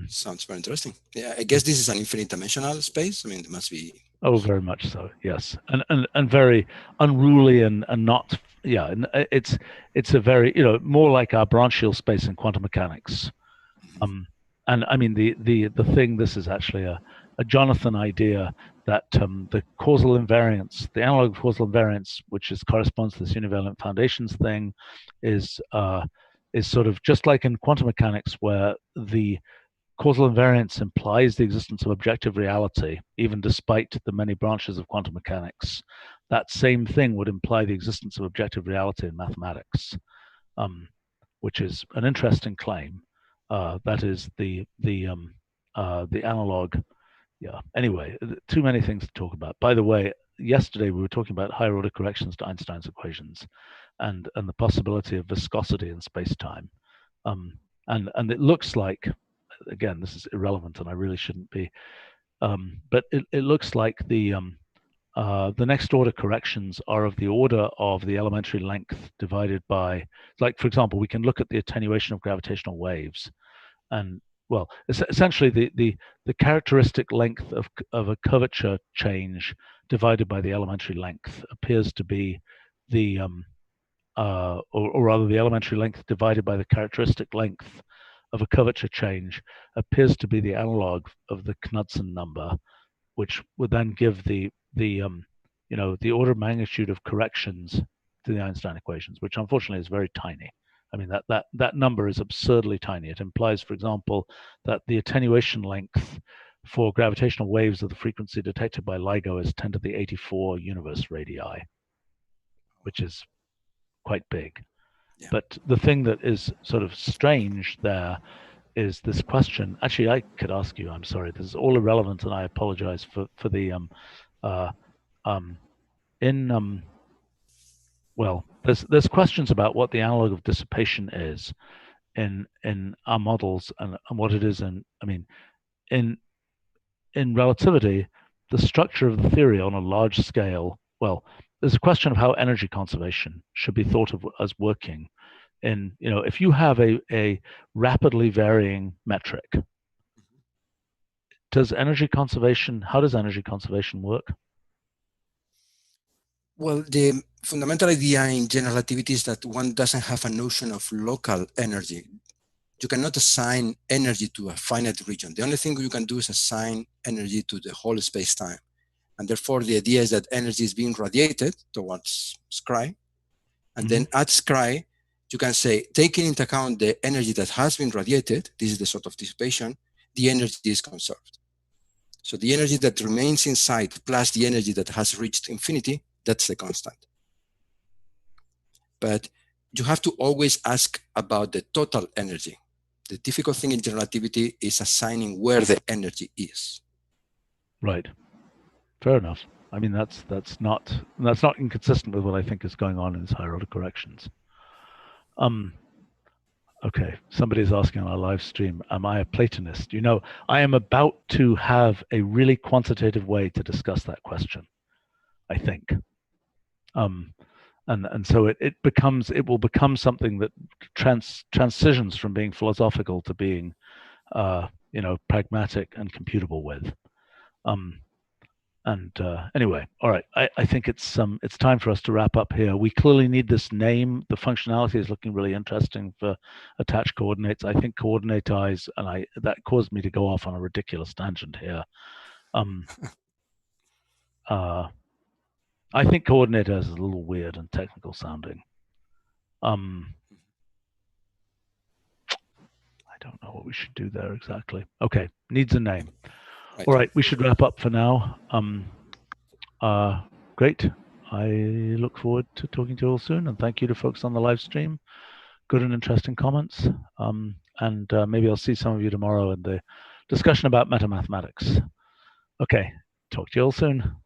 Sounds very interesting. Yeah, I guess this is an infinite dimensional space. I mean, there must be. Oh, very much so. Yes, and very unruly and not. Yeah, and it's a very more like our branch shield space in quantum mechanics. And I mean the thing. This is actually a Jonathan idea that the causal invariance, the analog of causal invariance, which corresponds to this univalent foundations thing, is sort of just like in quantum mechanics, where the causal invariance implies the existence of objective reality, even despite the many branches of quantum mechanics. That same thing would imply the existence of objective reality in mathematics, which is an interesting claim. That is the analog. Yeah. Anyway, too many things to talk about. By the way, yesterday we were talking about higher order corrections to Einstein's equations, and the possibility of viscosity in space-time. and it looks like, again, this is irrelevant, and I really shouldn't be, but it looks like the next order corrections are of the order of the elementary length divided by, like, for example, we can look at the attenuation of gravitational waves, and well, essentially the characteristic length of a curvature change divided by the elementary length appears to be the or rather the elementary length divided by the characteristic length of a curvature change appears to be the analog of the Knudsen number, which would then give the order of magnitude of corrections to the Einstein equations, which unfortunately is very tiny. I mean, that number is absurdly tiny. It implies, for example, that the attenuation length for gravitational waves of the frequency detected by LIGO is 10 to the 84 universe radii, which is quite big. Yeah. But the thing that is sort of strange there is this question. Actually, I could ask you, I'm sorry, this is all irrelevant, and I apologize for the well, there's questions about what the analog of dissipation is in our models, and what it is in, I mean, in relativity, the structure of the theory on a large scale, well, there's a question of how energy conservation should be thought of as working in, if you have a rapidly varying metric, how does energy conservation work? Well, the fundamental idea in general relativity is that one doesn't have a notion of local energy. You cannot assign energy to a finite region. The only thing you can do is assign energy to the whole space-time. And therefore, the idea is that energy is being radiated towards Scry. And then at Scry, you can say, taking into account the energy that has been radiated, this is the sort of dissipation, the energy is conserved. So the energy that remains inside plus the energy that has reached infinity, that's the constant. But you have to always ask about the total energy. The difficult thing in general relativity is assigning where the energy is. Right. Fair enough. I mean, that's not inconsistent with what I think is going on in these higher order corrections. Okay, somebody's asking on our live stream, am I a Platonist? I am about to have a really quantitative way to discuss that question, I think. And so it will become something that transitions from being philosophical to being pragmatic and computable with. Anyway, all right, I think it's time for us to wrap up here. We clearly need this name. The functionality is looking really interesting for attached coordinates. I think coordinate eyes, and that caused me to go off on a ridiculous tangent here. I think coordinate eyes is a little weird and technical sounding. I don't know what we should do there exactly. Okay, needs a name. Right. All right, we should wrap up for now. Great. I look forward to talking to you all soon, and thank you to folks on the live stream. Good and interesting comments. And maybe I'll see some of you tomorrow in the discussion about metamathematics. Okay, talk to you all soon.